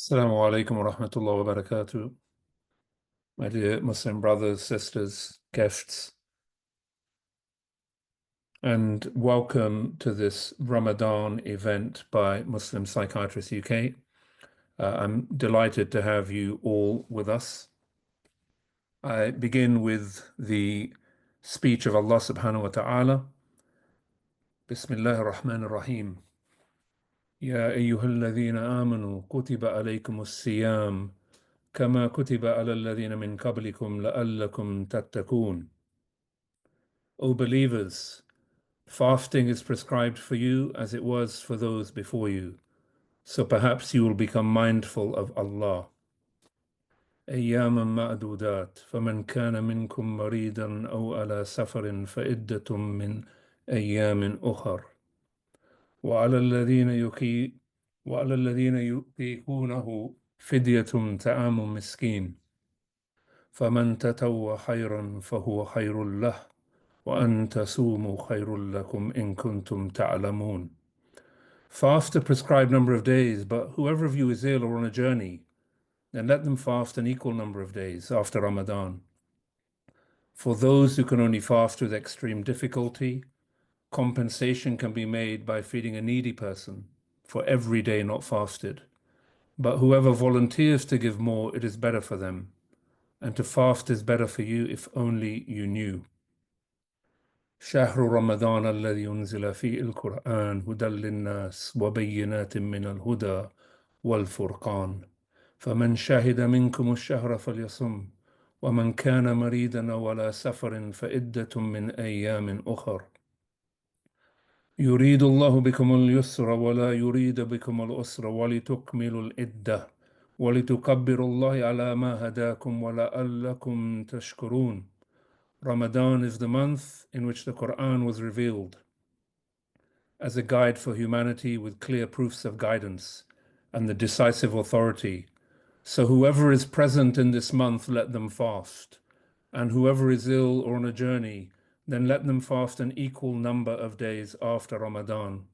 Assalamu alaikum wa rahmatullahi wa barakatuh. My dear Muslim brothers, sisters, guests, and welcome to this Ramadan event by Muslim Psychiatrists UK. I'm delighted to have you all with us. I begin with the speech of Allah subhanahu wa ta'ala. Bismillah ar-Rahman ar-Rahim. Ya ayyuhalladhina amanu kutiba alaykum as-siyam كما كتب على الذين من قبلكم لعلكم تتقون. O believers, fasting is prescribed for you as it was for those before you, so perhaps you will become mindful of Allah. أياما معدودات فمن كان منكم مريضا أو على سفر فعدة من أيام أخر وعلى الذين يطيقونه فدية طعام مسكين فمن تطوع خيرا فهو خير له وأن تصوموا خير لكم إن كنتم تعلمون. Fast a prescribed number of days, but whoever of you is ill or on a journey, then let them fast an equal number of days after Ramadan. For those who can only fast with extreme difficulty, compensation can be made by feeding a needy person for every day not fasted. But whoever volunteers to give more, it is better for them. And to fast is better for you if only you knew. شهر رمضان الذي أنزل فيه القرآن هدى للناس وبينات من الهدى والفرقان فمن شهد منكم الشهر فليصم ومن كان مريضا أو على سفر فعدة من أيام أخر يريد الله بكم اليسر ولا يريد بكم العسر ولتكملوا العدة ولتكبروا الله على ما هداكم ولعلكم تشكرون. Ramadan is the month in which the Quran was revealed as a guide for humanity with clear proofs of guidance and the decisive authority. So whoever is present in this month, let them fast. And whoever is ill or on a journey, then let them fast an equal number of days after Ramadan.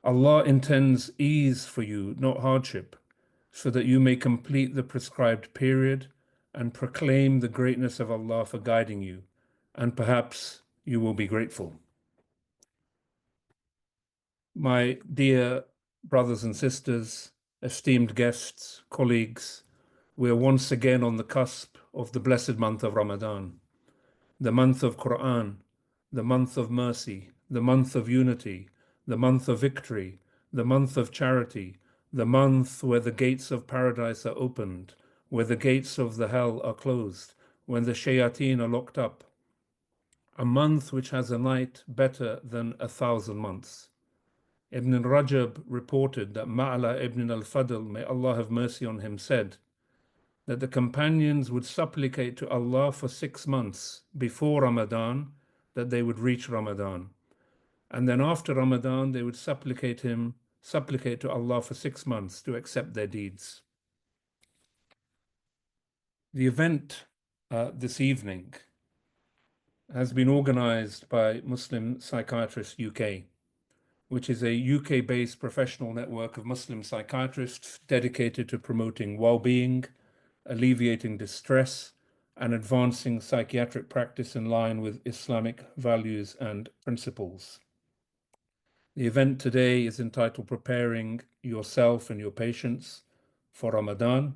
Allah intends ease for you, not hardship, so that you may complete the prescribed period and proclaim the greatness of Allah for guiding you, and perhaps you will be grateful. My dear brothers and sisters, esteemed guests, colleagues, we are once again on the cusp of the blessed month of Ramadan, the month of Quran, the month of mercy, the month of unity, the month of victory, the month of charity, the month where the gates of paradise are opened, where the gates of the hell are closed, when the shayateen are locked up, a month which has a night better than 1,000 months. Ibn Rajab reported that Ma'ala ibn al-Fadl, may Allah have mercy on him, said that the companions would supplicate to Allah for 6 months before Ramadan that they would reach Ramadan. And then after Ramadan, they would supplicate to Allah for 6 months to accept their deeds. The event this evening has been organized by Muslim Psychiatrists UK, which is a UK-based professional network of Muslim psychiatrists dedicated to promoting well-being, alleviating distress, and advancing psychiatric practice in line with Islamic values and principles. The event today is entitled Preparing Yourself and Your Patients for Ramadan.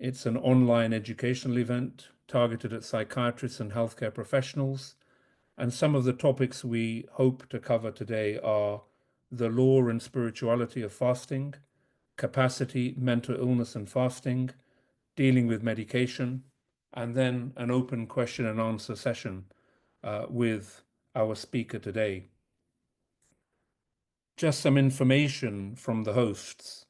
It's an online educational event targeted at psychiatrists and healthcare professionals. And some of the topics we hope to cover today are the law and spirituality of fasting, capacity, mental illness and fasting, dealing with medication, and then an open question and answer session with our speaker today. Just some information from the hosts.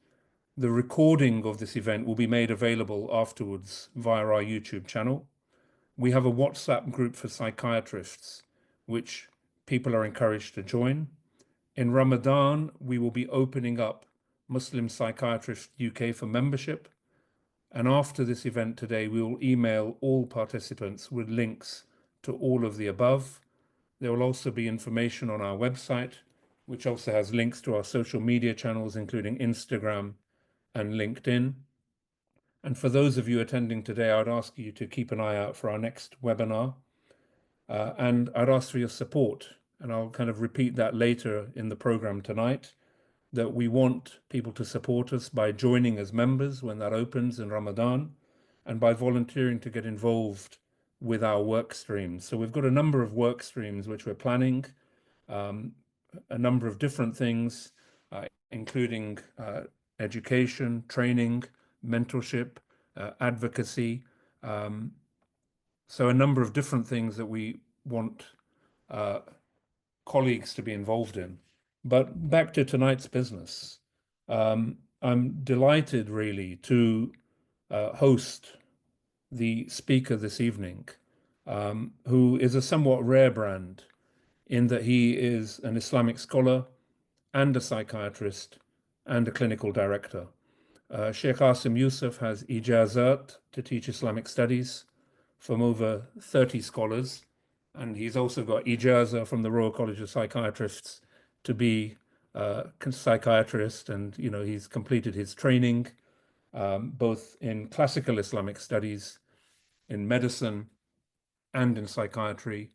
The recording of this event will be made available afterwards via our YouTube channel. We have a WhatsApp group for psychiatrists, which people are encouraged to join. In Ramadan, we will be opening up Muslim Psychiatrists UK for membership. And after this event today, we will email all participants with links to all of the above. There will also be information on our website, which also has links to our social media channels, including Instagram and LinkedIn. And for those of you attending today, I'd ask you to keep an eye out for our next webinar. And I'd ask for your support. And I'll kind of repeat that later in the program tonight, that we want people to support us by joining as members when that opens in Ramadan, and by volunteering to get involved with our work streams. So we've got a number of work streams which we're planning, a number of different things, including education, training, mentorship, advocacy. So a number of different things that we want colleagues to be involved in. But back to tonight's business. I'm delighted really to host the speaker this evening, who is a somewhat rare brand in that he is an Islamic scholar and a psychiatrist and a clinical director. Shaykh Asim Yusuf has ijazat to teach Islamic studies from over 30 scholars, and he's also got ijaza from the Royal College of Psychiatrists to be a psychiatrist, and he's completed his training both in classical Islamic studies, in medicine, and in psychiatry.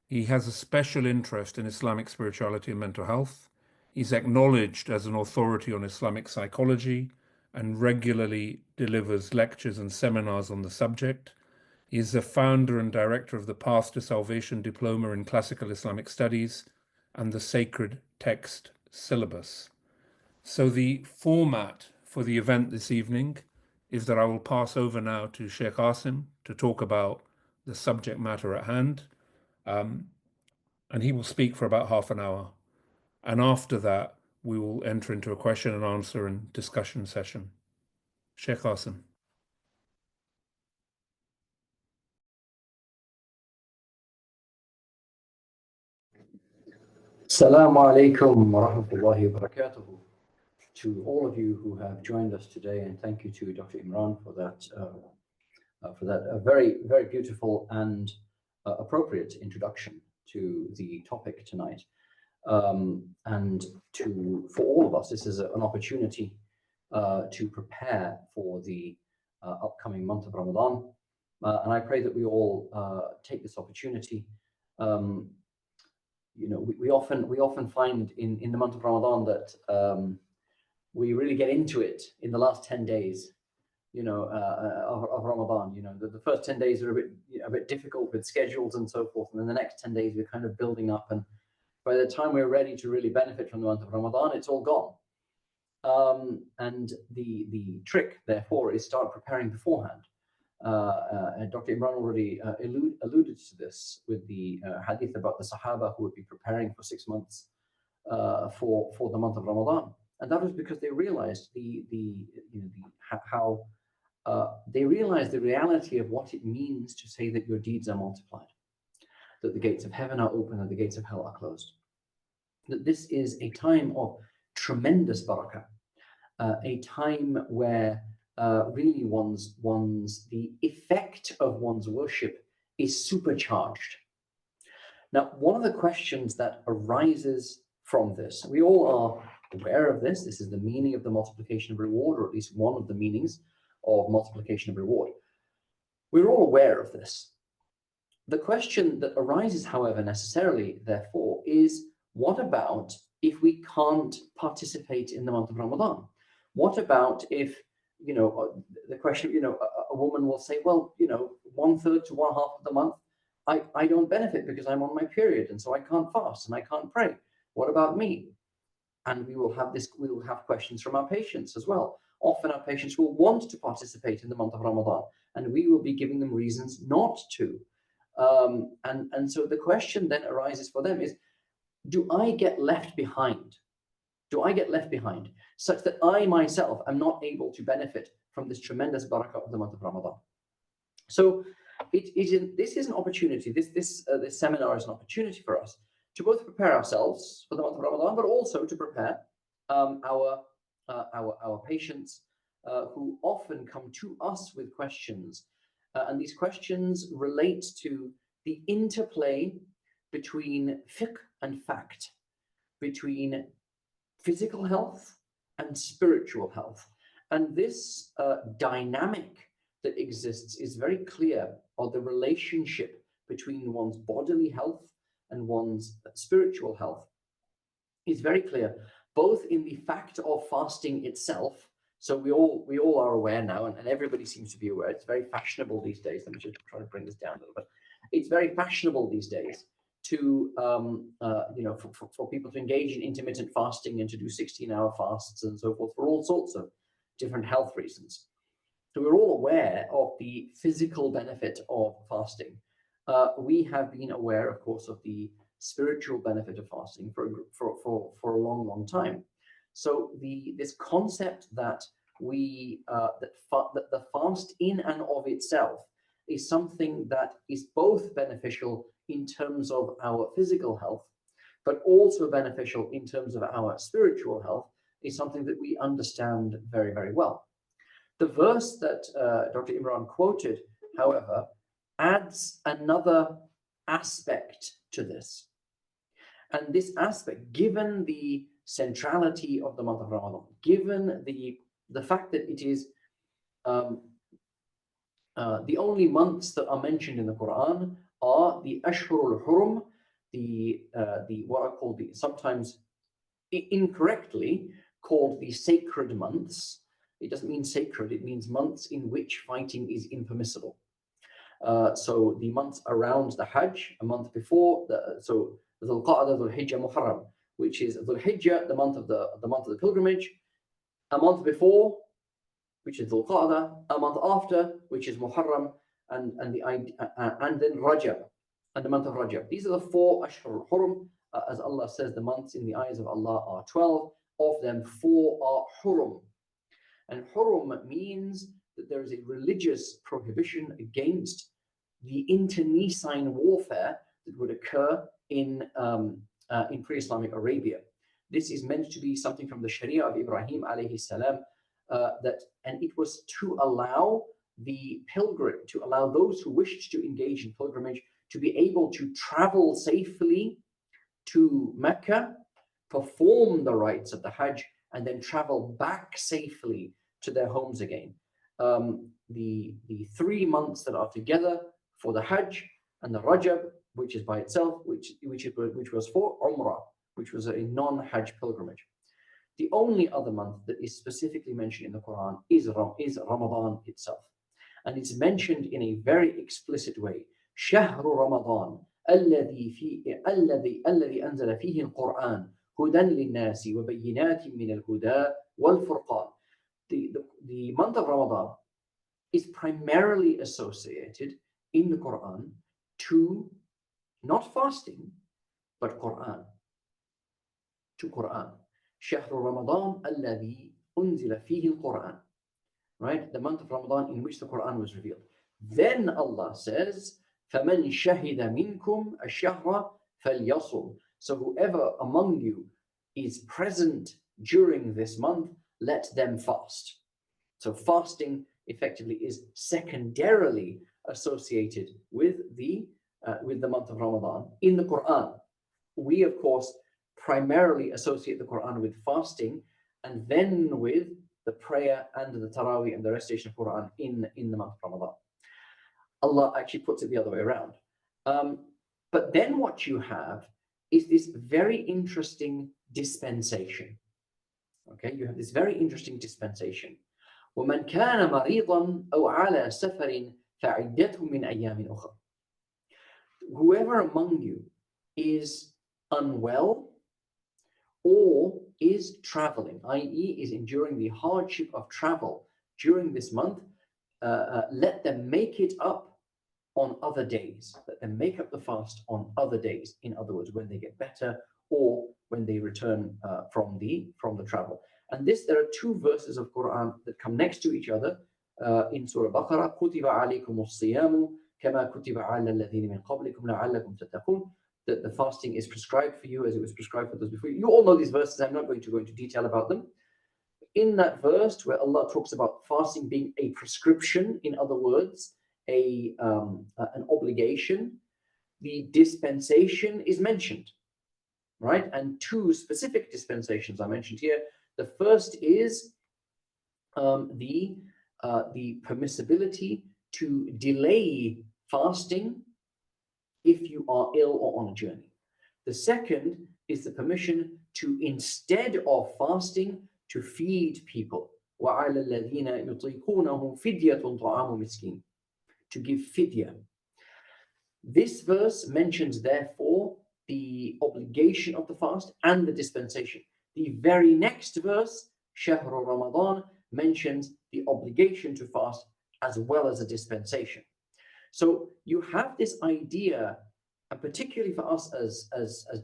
He has a special interest in Islamic spirituality and mental health. He's acknowledged as an authority on Islamic psychology and regularly delivers lectures and seminars on the subject. He is the founder and director of the Path to Salvation Diploma in Classical Islamic Studies and the Sacred Text Syllabus. So the format for the event this evening is that I will pass over now to Shaykh Asim to talk about the subject matter at hand. And he will speak for about half an hour. And after that, we will enter into a question and answer and discussion session. Shaykh Asim. Assalamu alaikum wa rahmatullahi wa barakatuh. To all of you who have joined us today, and thank you to Dr. Imran for that very, very beautiful and appropriate introduction to the topic tonight. And for all of us, this is an opportunity to prepare for the upcoming month of Ramadan. And I pray that we all take this opportunity. We often find in the month of Ramadan that we really get into it in the last 10 days, of Ramadan. The first 10 days are a bit difficult with schedules and so forth, and then the next 10 days we're kind of building up, and by the time we're ready to really benefit from the month of Ramadan, it's all gone. And the trick, therefore, is start preparing beforehand. Dr. Imran already alluded to this with the hadith about the Sahaba who would be preparing for 6 months for the month of Ramadan, and that was because they realized how they realized the reality of what it means to say that your deeds are multiplied, that the gates of heaven are open and the gates of hell are closed. That this is a time of tremendous barakah, a time where really the effect of one's worship is supercharged. Now, one of the questions that arises from this, we all are aware of this. This is the meaning of the multiplication of reward, or at least one of the meanings of multiplication of reward. We're all aware of this. The question that arises, however, necessarily, therefore, is what about if we can't participate in the month of Ramadan? What about if, the question, a woman will say, well, 1/3 to 1/2 of the month, I don't benefit because I'm on my period, and so I can't fast and I can't pray. What about me? And we will have questions from our patients as well. Often our patients will want to participate in the month of Ramadan, and we will be giving them reasons not to. And so the question then arises for them is, do I get left behind? Do I get left behind such that I myself am not able to benefit from this tremendous barakah of the month of Ramadan? So this is an opportunity. This seminar is an opportunity for us to both prepare ourselves for the month of Ramadan, but also to prepare our patients who often come to us with questions, and these questions relate to the interplay between fiqh and fact, between physical health and spiritual health, And this dynamic that exists is very clear, or the relationship between one's bodily health and one's spiritual health is very clear, both in the fact of fasting itself. So we all are aware now, and everybody seems to be aware. It's very fashionable these days. Let me just try to bring this down a little bit. It's very fashionable these days to for people to engage in intermittent fasting and to do 16-hour fasts and so forth for all sorts of different health reasons. So we're all aware of the physical benefit of fasting. We have been aware, of course, of the spiritual benefit of fasting for a long time. So this concept that the fast in and of itself is something that is both beneficial in terms of our physical health, but also beneficial in terms of our spiritual health, is something that we understand very, very well. The verse that Dr. Imran quoted, however, adds another aspect to this. And this aspect, given the centrality of the month of Ramadan, given the fact that it is the only months that are mentioned in the Quran are the Ashhurul Hurum, the what are called sometimes incorrectly called the sacred months. It doesn't mean sacred, it means months in which fighting is impermissible. So the months around the Hajj, a month before, so Dhul Qa'dah, Dhul Hijjah, Muharram, which is Dhul Hijjah, the month of the pilgrimage, a month before, which is Dhul Qa'dah, a month after, which is Muharram, and then Rajab, and the month of Rajab. These are the 4 Ashhur al-Hurum. As Allah says, the months in the eyes of Allah are 12. Of them, 4 are Hurum. And Hurum means that there is a religious prohibition against the internecine warfare that would occur in pre-Islamic Arabia. This is meant to be something from the Sharia of Ibrahim alayhi salam, and it was to allow the pilgrim, to allow those who wished to engage in pilgrimage to be able to travel safely to Mecca, perform the rites of the Hajj, and then travel back safely to their homes again. The 3 months that are together for the Hajj and the Rajab, which is by itself, which was for Umrah, which was a non-Hajj pilgrimage. The only other month that is specifically mentioned in the Quran is Ramadan itself. And it's mentioned in a very explicit way. شهر رمضان الذي أنزل فيه القرآن هدى للناس وبينات من الهدى والفرقان. The month of Ramadan is primarily associated in the Quran to not fasting, but Quran. To Quran. شهر رمضان الذي أنزل فيه القرآن. Right? The month of Ramadan in which the Quran was revealed. Then Allah says, فَمَنْ شَهِدَ مِنْكُمْ الشَّهْرَ فَلْيَصُمْ. So whoever among you is present during this month, let them fast. So fasting effectively is secondarily associated with the month of Ramadan in the Quran. We, of course, primarily associate the Quran with fasting, and then with the prayer and the Taraweeh and the recitation of Quran in the month of Ramadan. Allah actually puts it the other way around. But then what you have is this very interesting dispensation. Okay, you have this very interesting dispensation. وَمَنْ كَانَ مَرِيضًا أَوْ عَلَى سَفَرٍ فَعِدَّةٌ مِنْ أَيَّامٍ أُخَرَ. Whoever among you is unwell or is traveling, i.e. is enduring the hardship of travel during this month, let them make it up on other days. Let them make up the fast on other days. In other words, when they get better or when they return from the travel. And there are 2 verses of Quran that come next to each other in Surah Baqarah. كُتِبَ عَلَيْكُمُ الصِّيَامُ كَمَا كُتِبَ عَلَى الَّذِينَ مِنْ قَبْلِكُمْ لَعَلَّكُمْ تَتَّقُونَ. That the fasting is prescribed for you as it was prescribed for those before you. You all know these verses. I'm not going to go into detail about them. In that verse where Allah talks about fasting being a prescription, in other words, an obligation, the dispensation is mentioned, right? And 2 specific dispensations are mentioned here. The first is the permissibility to delay fasting if you are ill or on a journey. The second is the permission to, instead of fasting, to feed people. وَعَلَى الَّذِينَ يُطِيقُونَهُ فِدْيَةٌ طَعَامُ مِسْكِينٍ, to give fidya. This verse mentions, therefore, the obligation of the fast and the dispensation. The very next verse, شهر Ramadan, mentions the obligation to fast as well as a dispensation. So you have this idea, and particularly for us as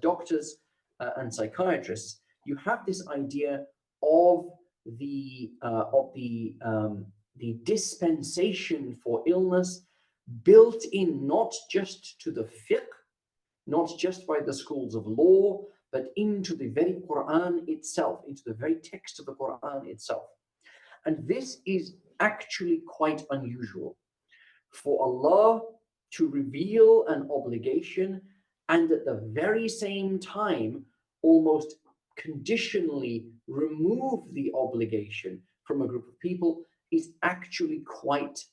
doctors and psychiatrists, you have this idea of the dispensation for illness built in, not just to the fiqh, not just by the schools of law, but into the very Quran itself, into the very text of the Quran itself. And this is actually quite unusual, for Allah to reveal an obligation and at the very same time almost conditionally remove the obligation from a group of people is actually quite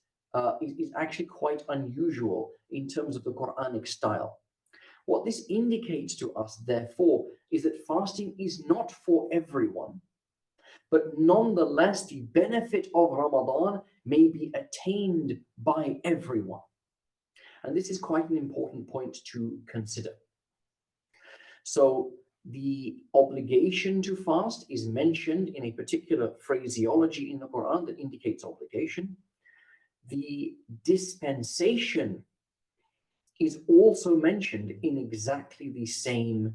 unusual in terms of the Quranic style. What this indicates to us, therefore, is that fasting is not for everyone, but nonetheless, the benefit of Ramadan may be attained by everyone. And this is quite an important point to consider. So the obligation to fast is mentioned in a particular phraseology in the Quran that indicates obligation. The dispensation is also mentioned in exactly the same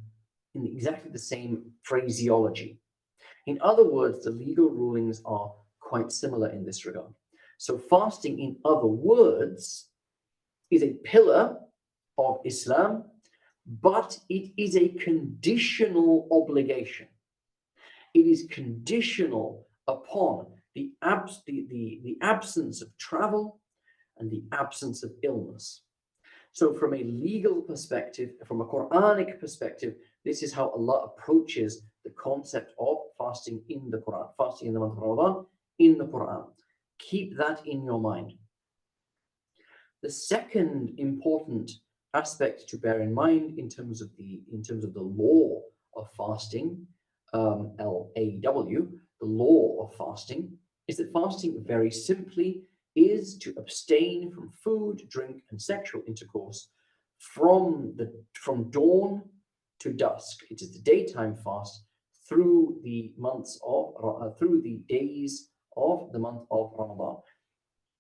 phraseology. In other words, the legal rulings are quite similar in this regard. So fasting, in other words, is a pillar of Islam, but it is a conditional obligation. It is conditional upon the absence of travel and the absence of illness. So from a legal perspective, from a Quranic perspective, this is how Allah approaches the concept of fasting in the Quran, fasting in the month of Ramadan in the Quran. Keep that in your mind. The second important aspect to bear in mind in terms of the law of fasting, LAW, the law of fasting, is that fasting very simply is to abstain from food, drink, and sexual intercourse from dawn to dusk. It is the daytime fast through the days of the month of Ramadan.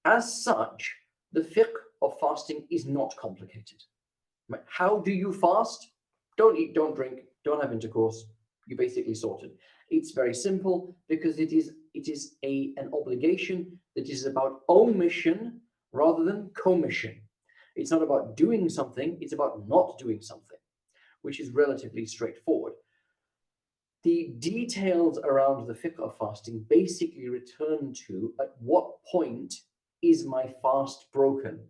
As such, the fiqh of fasting is not complicated. How do you fast? Don't eat, don't drink, don't have intercourse. You're basically sorted. It's very simple because it is an obligation that is about omission rather than commission. It's not about doing something, it's about not doing something, which is relatively straightforward. The details around the fiqh of fasting basically return to, at what point is my fast broken?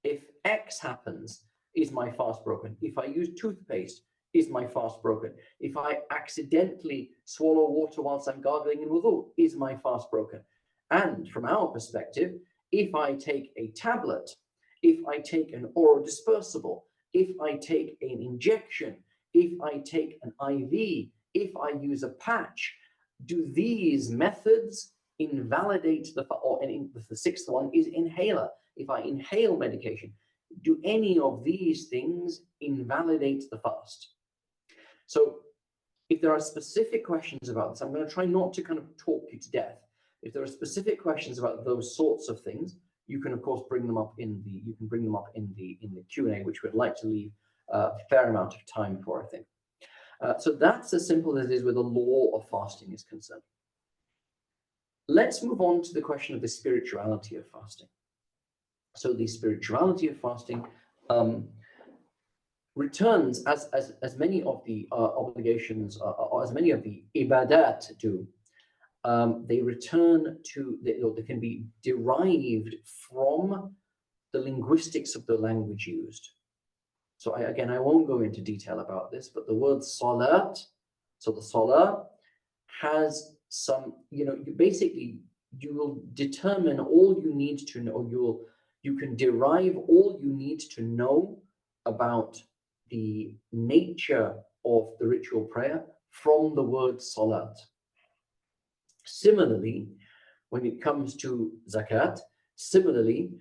If X happens, is my fast broken? If I use toothpaste, is my fast broken? If I accidentally swallow water whilst I'm gargling in wudu, is my fast broken? And from our perspective, if I take a tablet, if I take an oral dispersible, if I take an injection, if I take an IV, if I use a patch, do these methods invalidate the sixth one is inhaler. If I inhale medication, do any of these things invalidate the fast? So if there are specific questions about this, I'm going to try not to kind of talk you to death. If there are specific questions about those sorts of things, you can of course bring them up in the Q&A, which we'd like to leave a fair amount of time for, I think. So that's as simple as it is where the law of fasting is concerned. Let's move on to the question of the spirituality of fasting. So the spirituality of fasting returns as many of the obligations, or as many of the ibadat do. They return to, they can be derived from the linguistics of the language used. So I won't go into detail about this, but the word salat, so the salah has some, basically you will determine all you need to know. You can derive all you need to know about the nature of the ritual prayer from the word salat. Similarly, when it comes to zakat, similarly,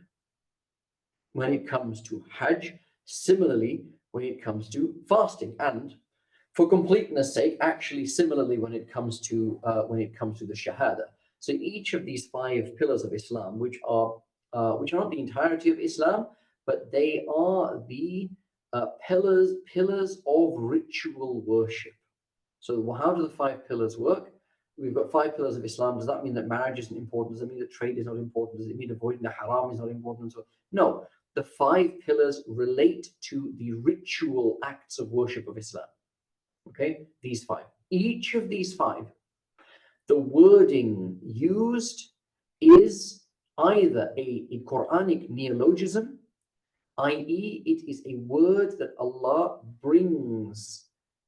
when it comes to hajj, similarly, when it comes to fasting, and for completeness sake, actually similarly when it comes to the shahada. So each of these 5 pillars of Islam, which are not the entirety of Islam, but they are the pillars of ritual worship. So how do the 5 pillars work? We've got 5 pillars of Islam. Does that mean that marriage isn't important? Does it mean that trade is not important? Does it mean avoiding the haram is not important? So, no, the 5 pillars relate to the ritual acts of worship of Islam. Okay, these 5. Each of these 5, the wording used is either a Quranic neologism, i.e., it is a word that Allah brings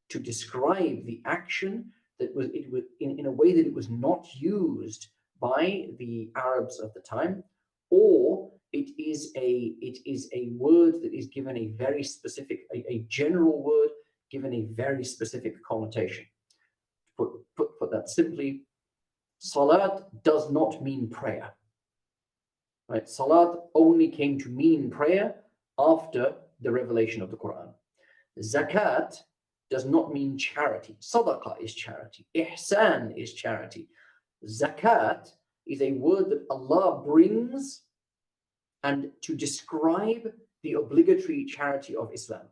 to describe the action that was in a way that it was not used by the Arabs of the time, or it is a word that is given a very specific, a general word given a very specific connotation. Put that simply, salat does not mean prayer. Right? Salat only came to mean prayer after the revelation of the Quran. Zakat does not mean charity. Sadaqah is charity. Ihsan is charity. Zakat is a word that Allah brings and to describe the obligatory charity of Islam.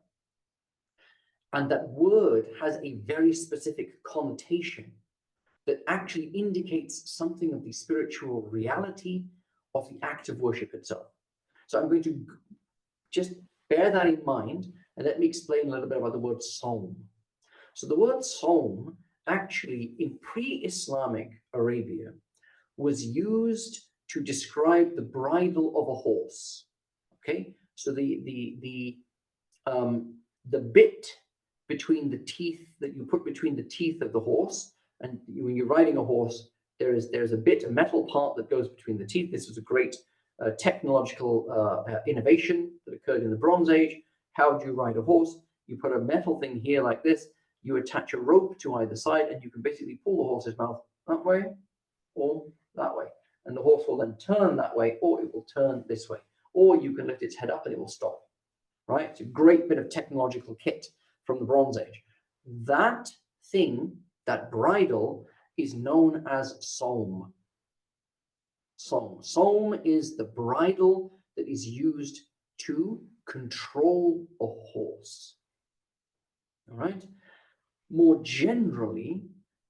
And that word has a very specific connotation that actually indicates something of the spiritual reality of the act of worship itself. So I'm going to just bear that in mind, and let me explain a little bit about the word Sawm. So the word Sawm actually in pre-Islamic Arabia was used to describe the bridle of a horse. Okay, so the bit between the teeth that you put between the teeth of the horse, and when you're riding a horse, there's a bit, a metal part that goes between the teeth. This was a great technological innovation that occurred in the Bronze Age. How do you ride a horse? You put a metal thing here like this, you attach a rope to either side, and you can basically pull the horse's mouth that way or that way. And the horse will then turn that way, or it will turn this way. Or you can lift its head up and it will stop. Right? It's a great bit of technological kit from the Bronze Age. That thing, that bridle, is known as Sawm. Sawm is the bridle that is used to control a horse. All right? More generally,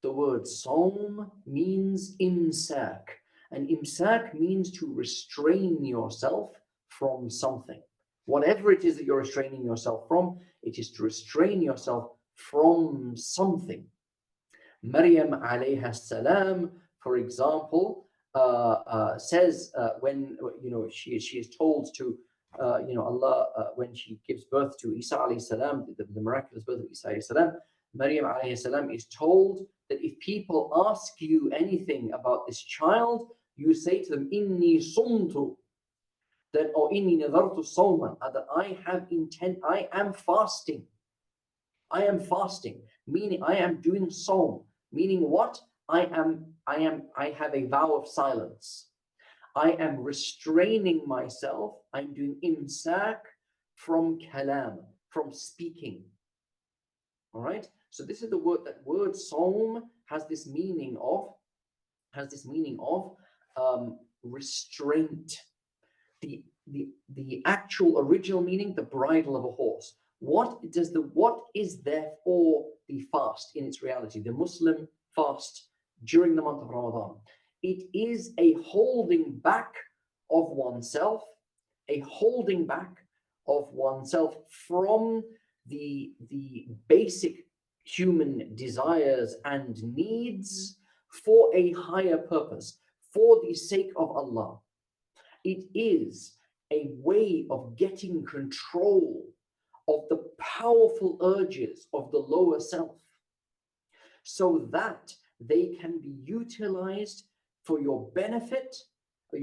the word Sawm means imsak. And imsak means to restrain yourself from something. Whatever it is that you're restraining yourself from, it is to restrain yourself from something. Maryam alayha salam, for example, says when she is told to Allah when she gives birth to Isa alayhi salam, the miraculous birth of Isa alayhi salam, Maryam alayhi salam is told that if people ask you anything about this child, you say to them, inni sumtu, that, or inni nadartu sawman, that I am fasting. I am fasting, meaning I am doing sawm, meaning what? I have a vow of silence. I am restraining myself. I'm doing imsak from kalam, from speaking. All right. So this is the word. That word sawm has this meaning of restraint. The actual original meaning, the bridle of a horse. What is therefore the fast in its reality? The Muslim fast during the month of Ramadan. It is a holding back of oneself, from the basic human desires and needs for a higher purpose, for the sake of Allah. It is a way of getting control of the powerful urges of the lower self, so that they can be utilized for your benefit.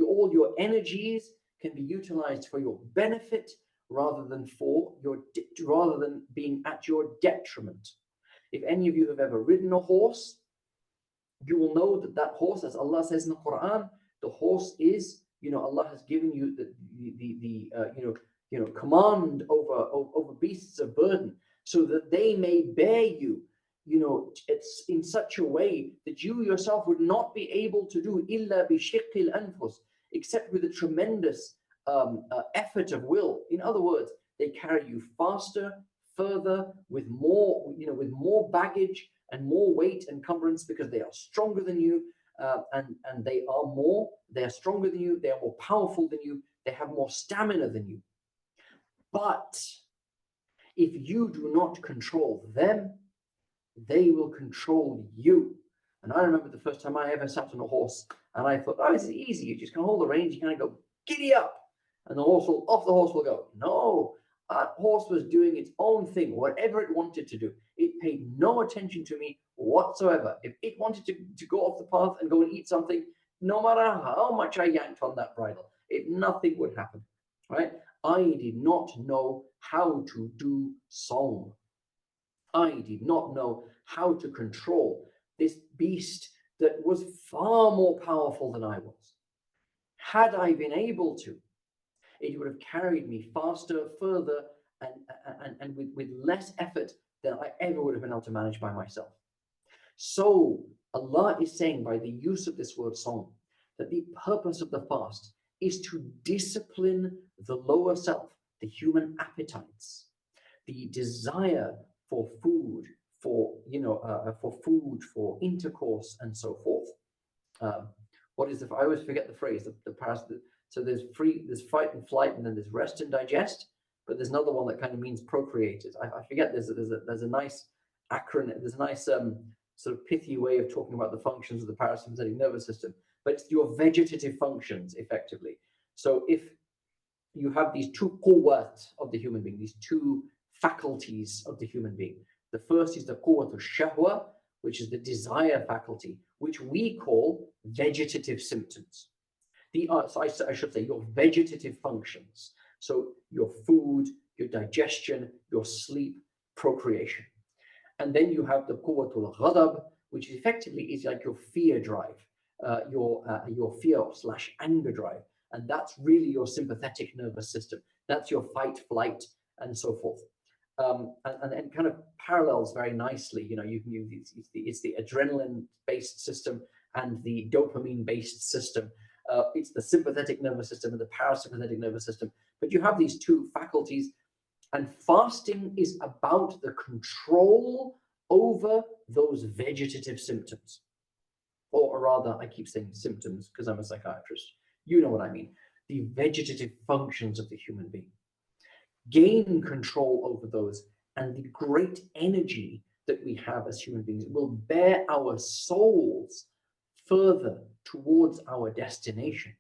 All your energies can be utilized for your benefit rather than being at your detriment. If any of you have ever ridden a horse, you will know that that horse, as Allah says in the Quran, the horse is, Allah has given you the command over beasts of burden, so that they may bear you, it's in such a way that you yourself would not be able to do illa bi shiqqil anfus, except with a tremendous effort of will. In other words, they carry you faster, further, with more baggage and more weight and encumbrance, because they are stronger than you, and they are stronger than you, they are more powerful than you, they have more stamina than you. But if you do not control them, they will control you. And I remember the first time I ever sat on a horse, and I thought, oh, this is easy. You just can hold the reins, you kind of go, giddy up, and the horse will go. No, that horse was doing its own thing, whatever it wanted to do. It paid no attention to me whatsoever. If it wanted to go off the path and go and eat something, no matter how much I yanked on that bridle, nothing would happen, right? I did not know how to do song. I did not know how to control this beast that was far more powerful than I was. Had I been able to, it would have carried me faster, further, and with less effort than I ever would have been able to manage by myself. So Allah is saying, by the use of this word song, that the purpose of the fast is to discipline the lower self, the human appetites, the desire for food, for intercourse, and so forth. I always forget the phrase, so there's fight and flight, and then there's rest and digest, but there's another one that kind of means procreated. I forget. There's a nice acronym. There's a nice sort of pithy way of talking about the functions of the parasympathetic nervous system, but it's your vegetative functions, effectively. So if you have these two quwwat of the human being, these two faculties of the human being. The first is the quwwat al-shahwa, which is the desire faculty, which we call vegetative symptoms. I should say your vegetative functions. So your food, your digestion, your sleep, procreation. And then you have the quwwat al-ghadab, which effectively is like your fear drive, your fear/anger drive. And that's really your sympathetic nervous system. That's your fight, flight, and so forth. And kind of parallels very nicely. It's the adrenaline-based system and the dopamine-based system. It's the sympathetic nervous system and the parasympathetic nervous system. But you have these two faculties, and fasting is about the control over those vegetative symptoms. Or rather, I keep saying symptoms because I'm a psychiatrist. You know what I mean. The vegetative functions of the human being. Gain control over those, and the great energy that we have as human beings will bear our souls further towards our destination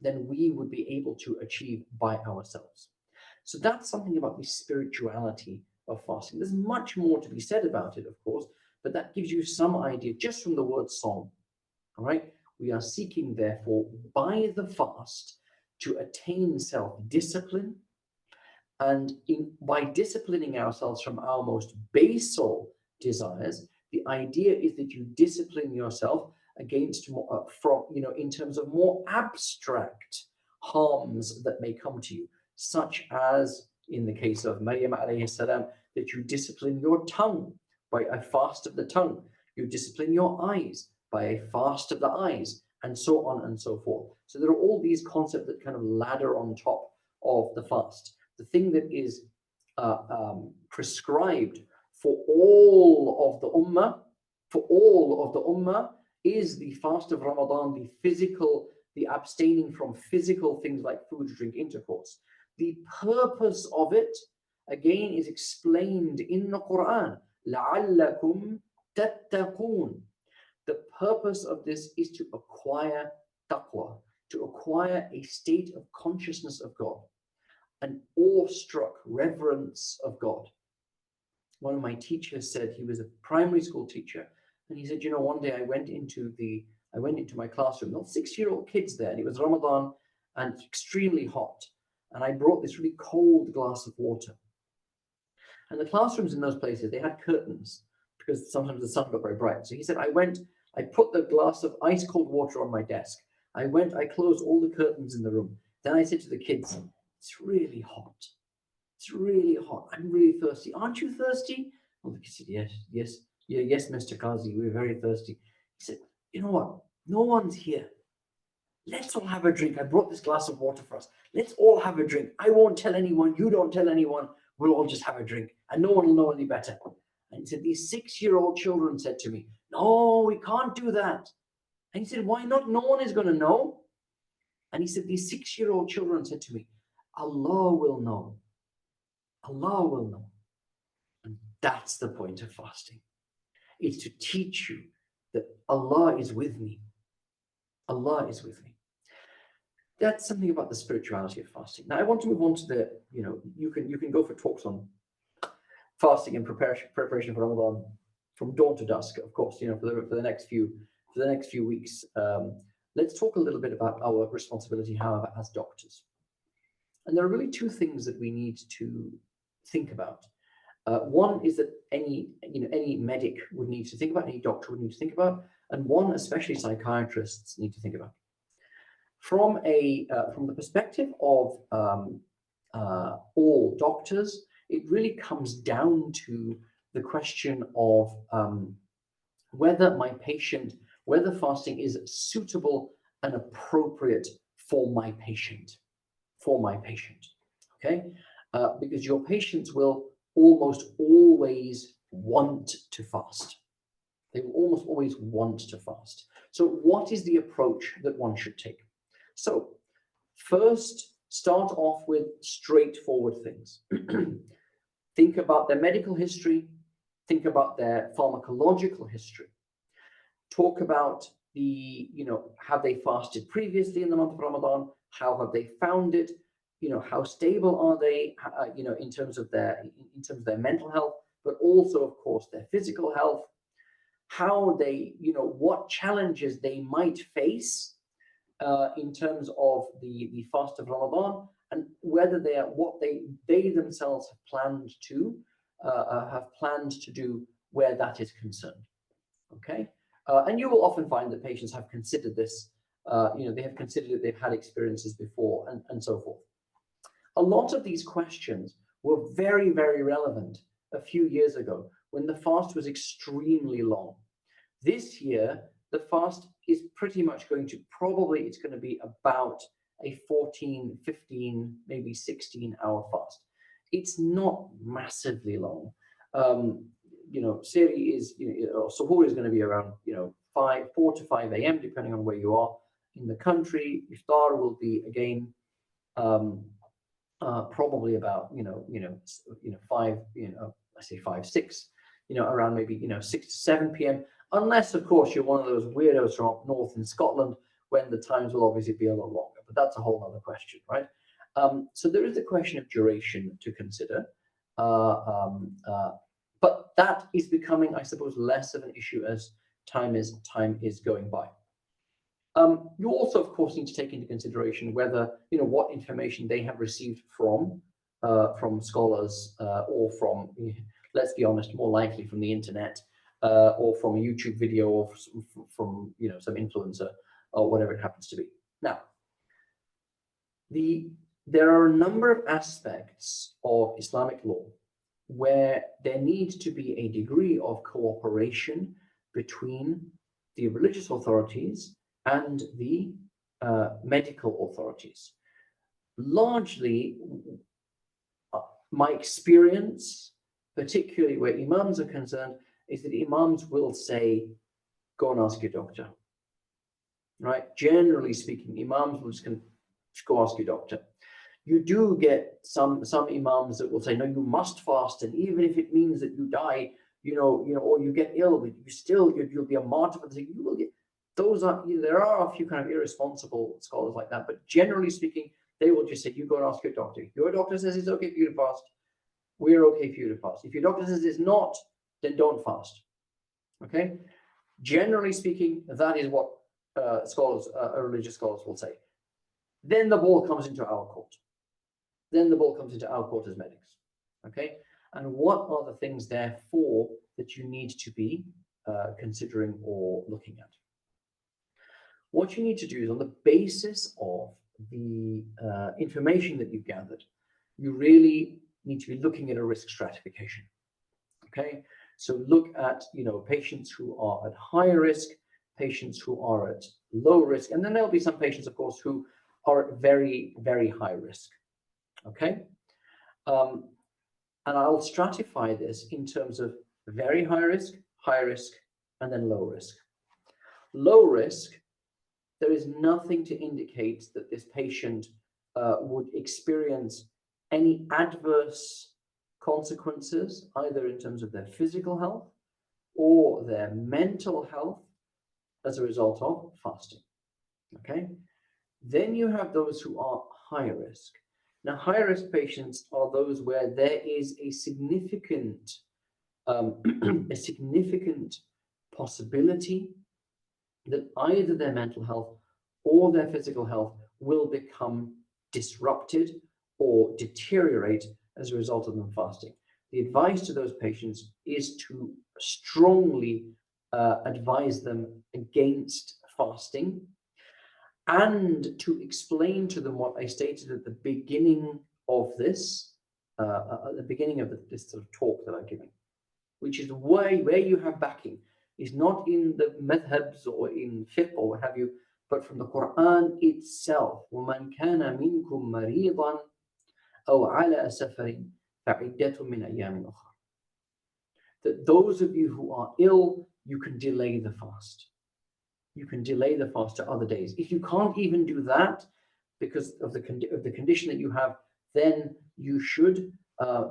than we would be able to achieve by ourselves. So that's something about the spirituality of fasting. There's much more to be said about it, of course, but that gives you some idea just from the word song. All right, we are seeking, therefore, by the fast to attain self-discipline. And by disciplining ourselves from our most basal desires, the idea is that you discipline yourself against in terms of more abstract harms that may come to you, such as in the case of Maryam alayhi salam, that you discipline your tongue by a fast of the tongue, you discipline your eyes by a fast of the eyes, and so on and so forth. So there are all these concepts that kind of ladder on top of the fast. The thing that is prescribed for all of the ummah, is the fast of Ramadan, the abstaining from physical things like food, drink, intercourse. The purpose of it, again, is explained in the Quran. لَعَلَّكُمْ تَتَّقُونَ. The purpose of this is to acquire taqwa, to acquire a state of consciousness of God, an awestruck reverence of God. One of my teachers said, he was a primary school teacher, and he said, one day I went into the I went into my classroom, not 6-year-old kids there, and it was Ramadan and extremely hot. And I brought this really cold glass of water. And the classrooms in those places, they had curtains because sometimes the sun got very bright. So he said, I put the glass of ice cold water on my desk. I closed all the curtains in the room. Then I said to the kids, it's really hot. It's really hot. I'm really thirsty. Aren't you thirsty? Well, the kid said, yes, Mr. Kazi, we're very thirsty. He said, you know what? No one's here. Let's all have a drink. I brought this glass of water for us. Let's all have a drink. I won't tell anyone. You don't tell anyone. We'll all just have a drink and no one will know any better. And he said, these 6-year-old children said to me, no, we can't do that. And he said, why not? No one is going to know. And he said, these 6-year-old children said to me, Allah will know. Allah will know. And that's the point of fasting. It's to teach you that Allah is with me. Allah is with me. That's something about the spirituality of fasting. Now I want to move on to the, you can go for talks on fasting and preparation for Ramadan from dawn to dusk, of course, for the next few weeks. Let's talk a little bit about our responsibility, however, as doctors. And there are really two things that we need to think about. One is that any medic would need to think about, any doctor would need to think about, and one especially psychiatrists need to think about. From the perspective of all doctors, it really comes down to the question of whether fasting is suitable and appropriate for my patient. Okay, because your patients will almost always want to fast. They will almost always want to fast. So what is the approach that one should take? So first, start off with straightforward things. Think about their medical history. Think about their pharmacological history. Talk about have they fasted previously in the month of Ramadan? How have they found it? How stable are they, in terms of their mental health, but also, of course, their physical health. How they, what challenges they might face in terms of the fast of Ramadan, and whether what they themselves have planned to do where that is concerned. Okay, and you will often find that patients have considered this. They have considered it. They've had experiences before, and so forth. A lot of these questions were very, very relevant a few years ago when the fast was extremely long. This year, the fast is pretty much going to be about a 14, 15, maybe 16-hour fast. It's not massively long. Siri is, Suhoor is going to be around, 4 to 5 a.m. depending on where you are in the country. Iftar will be again probably about 5, I say 5, 6, around maybe 6 to 7 p.m. Unless, of course, you're one of those weirdos from up north in Scotland, when the times will obviously be a lot longer. But that's a whole other question, right? So there is the question of duration to consider. But that is becoming, I suppose, less of an issue as time is going by. You also, of course, need to take into consideration whether, what information they have received from scholars or from, let's be honest, more likely from the internet or from a YouTube video or from some influencer or whatever it happens to be. Now, there are a number of aspects of Islamic law where there needs to be a degree of cooperation between the religious authorities and the medical authorities. Largely, my experience, particularly where imams are concerned, is that imams will say, go and ask your doctor. Right? Generally speaking, imams will just go ask your doctor. You do get some imams that will say, no, you must fast, and even if it means that you die, or you get ill, but you'll be a martyr for the sake. You will get. There are a few kind of irresponsible scholars like that, but generally speaking, they will just say, you go and ask your doctor. Your doctor says it's okay for you to fast. We're okay for you to fast. If your doctor says it's not, then don't fast. Okay? Generally speaking, that is what scholars, religious scholars will say. Then the ball comes into our court. Then the ball comes into our court as medics. Okay? And what are the things, therefore, that you need to be considering or looking at? What you need to do is, on the basis of the information that you've gathered, you really need to be looking at a risk stratification. Okay? So look at, patients who are at high risk, patients who are at low risk, and then there'll be some patients, of course, who are at very, very high risk. Okay? And I'll stratify this in terms of very high risk, and then low risk. Low risk, there is nothing to indicate that this patient would experience any adverse consequences, either in terms of their physical health or their mental health as a result of fasting. Okay? Then you have those who are high risk. Now, high risk patients are those where there is a significant possibility that either their mental health or their physical health will become disrupted or deteriorate as a result of them fasting. The advice to those patients is to strongly advise them against fasting, and to explain to them what I stated at the beginning of this, this sort of talk that I'm giving, which is where you have backing is not in the madhabs or in fiqh or what have you, but from the Quran itself. وَمَنْ كَانَ مِنْكُمْ مَرِيضًا أَوْ عَلَى سَفَرٍ فَعِدَّةٌ مِنْ أَيَّامٍ أُخْرَى. That those of you who are ill, you can delay the fast. You can delay the fast to other days. If you can't even do that because of the condition that you have, then you should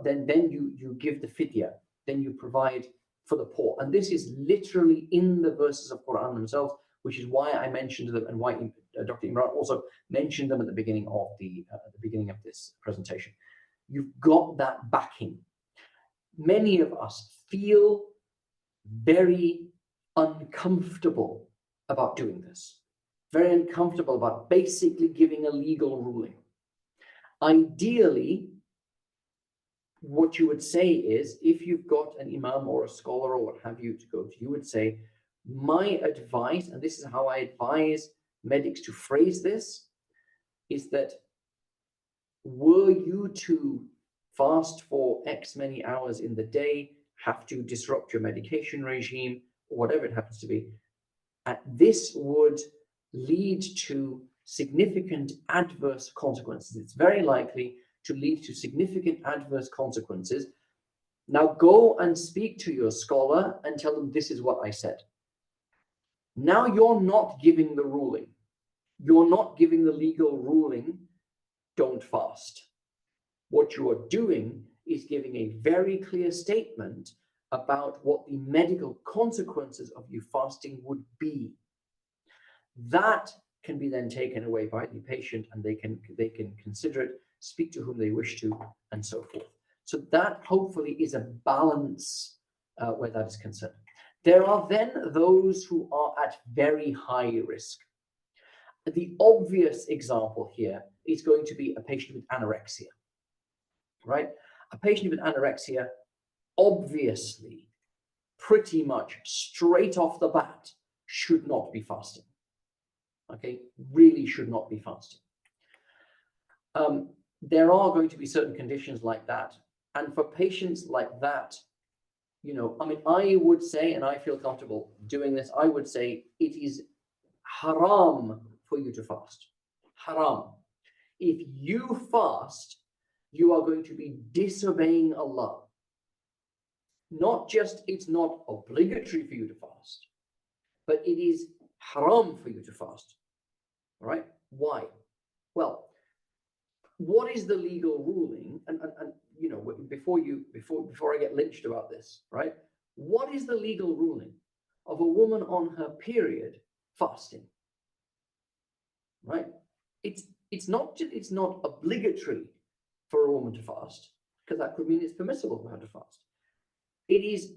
then you give the fidya. Then you provide for the poor. And this is literally in the verses of Quran themselves, which is why I mentioned them and why Dr. Imran also mentioned them at the beginning of this presentation. You've got that backing. Many of us feel very uncomfortable about doing this, very uncomfortable about basically giving a legal ruling. Ideally, what you would say is, if you've got an imam or a scholar or what have you to go to, you would say, my advice, and this is how I advise medics to phrase this, is that were you to fast for X many hours in the day, have to disrupt your medication regime, or whatever it happens to be, this would lead to significant adverse consequences. It's very likely to lead to significant adverse consequences. Now go and speak to your scholar and tell them this is what I said. Now you're not giving the ruling. You're not giving the legal ruling, don't fast. What you are doing is giving a very clear statement about what the medical consequences of you fasting would be. That can be then taken away by the patient, and they can consider it, speak to whom they wish to, and so forth. So that hopefully is a balance where that is concerned. There are then those who are at very high risk. The obvious example here is going to be a patient with anorexia, right? A patient with anorexia, obviously, pretty much straight off the bat, should not be fasting. Okay, really should not be fasting. There are going to be certain conditions like that. And for patients like that, I would say, and I feel comfortable doing this, I would say it is haram for you to fast. Haram. If you fast, you are going to be disobeying Allah. Not just it's not obligatory for you to fast, but it is haram for you to fast. All right? Why? Well, what is the legal ruling? And before I get lynched about this, right? What is the legal ruling of a woman on her period fasting? Right? It's not obligatory for a woman to fast, because that could mean it's permissible for her to fast. It is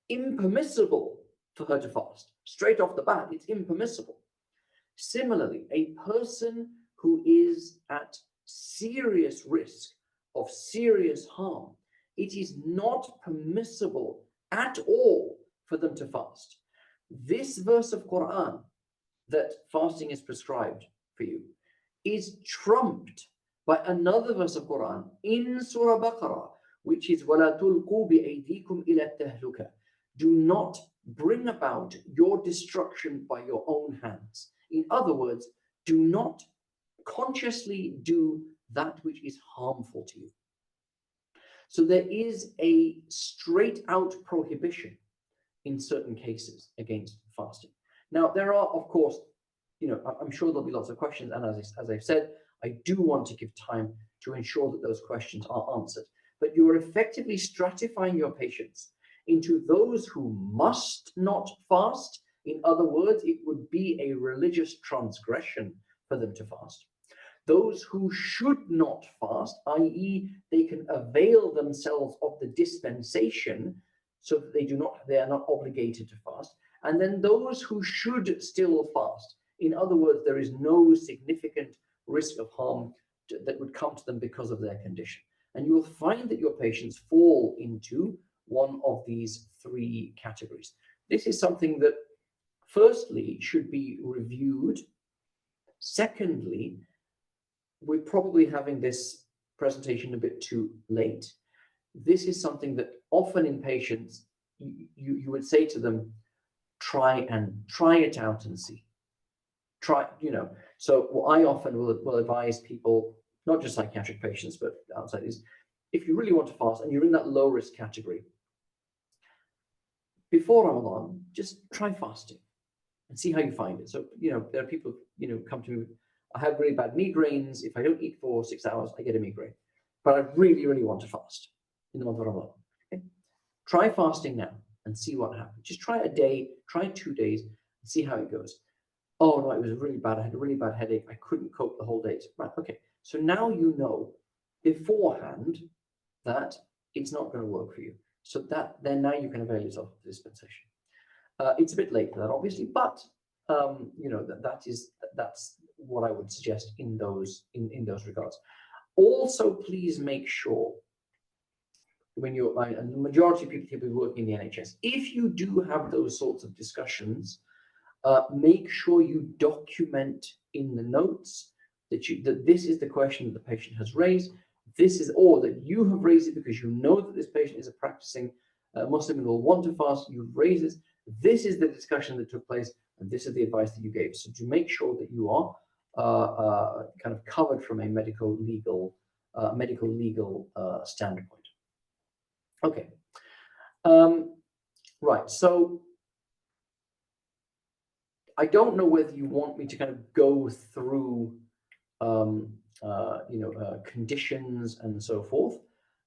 impermissible for her to fast. Straight off the bat, it's impermissible. Similarly, a person who is at serious risk of serious harm, it is not permissible at all for them to fast. This verse of Quran that fasting is prescribed for you is trumped by another verse of Quran in Surah Baqarah, which is وَلَا تُلْقُوا بِأَيْدِيكُمْ إِلَى التَّهْلُكَةِ. Do not bring about your destruction by your own hands. In other words, do not consciously do that which is harmful to you. So there is a straight out prohibition in certain cases against fasting. Now, there are, of course, I'm sure there'll be lots of questions. And as I've said, I do want to give time to ensure that those questions are answered. But you're effectively stratifying your patients into those who must not fast. In other words, it would be a religious transgression for them to fast. Those who should not fast, i.e., they can avail themselves of the dispensation so that they are not obligated to fast. And then those who should still fast. In other words, there is no significant risk of harm that would come to them because of their condition. And you will find that your patients fall into one of these three categories. This is something that, firstly, should be reviewed. Secondly, we're probably having this presentation a bit too late. This is something that often in patients, you would say to them, try it out and see. So what I often will advise people, not just psychiatric patients, but outside, is if you really want to fast and you're in that low risk category, before Ramadan, just try fasting and see how you find it. So, there are people, come to me, I have really bad migraines. If I don't eat for 6 hours, I get a migraine. But I really, really want to fast in the month of Ramadan. Okay? Try fasting now and see what happens. Just try a day, try 2 days, and see how it goes. Oh no, it was really bad. I had a really bad headache. I couldn't cope the whole day. Right, okay. So now you know beforehand that it's not going to work for you. So then now you can avail yourself of the dispensation. It's a bit late for that, obviously, but that's what I would suggest in those regards. Also, please make sure when and the majority of people working in the NHS, if you do have those sorts of discussions, make sure you document in the notes that this is the question that the patient has raised. Or that you have raised it because you know that this patient is a practicing Muslim and will want to fast. You've raised this. This is the discussion that took place, and this is the advice that you gave. So to make sure that you are kind of covered from a medical legal standpoint. Okay. Right. So I don't know whether you want me to kind of go through conditions and so forth.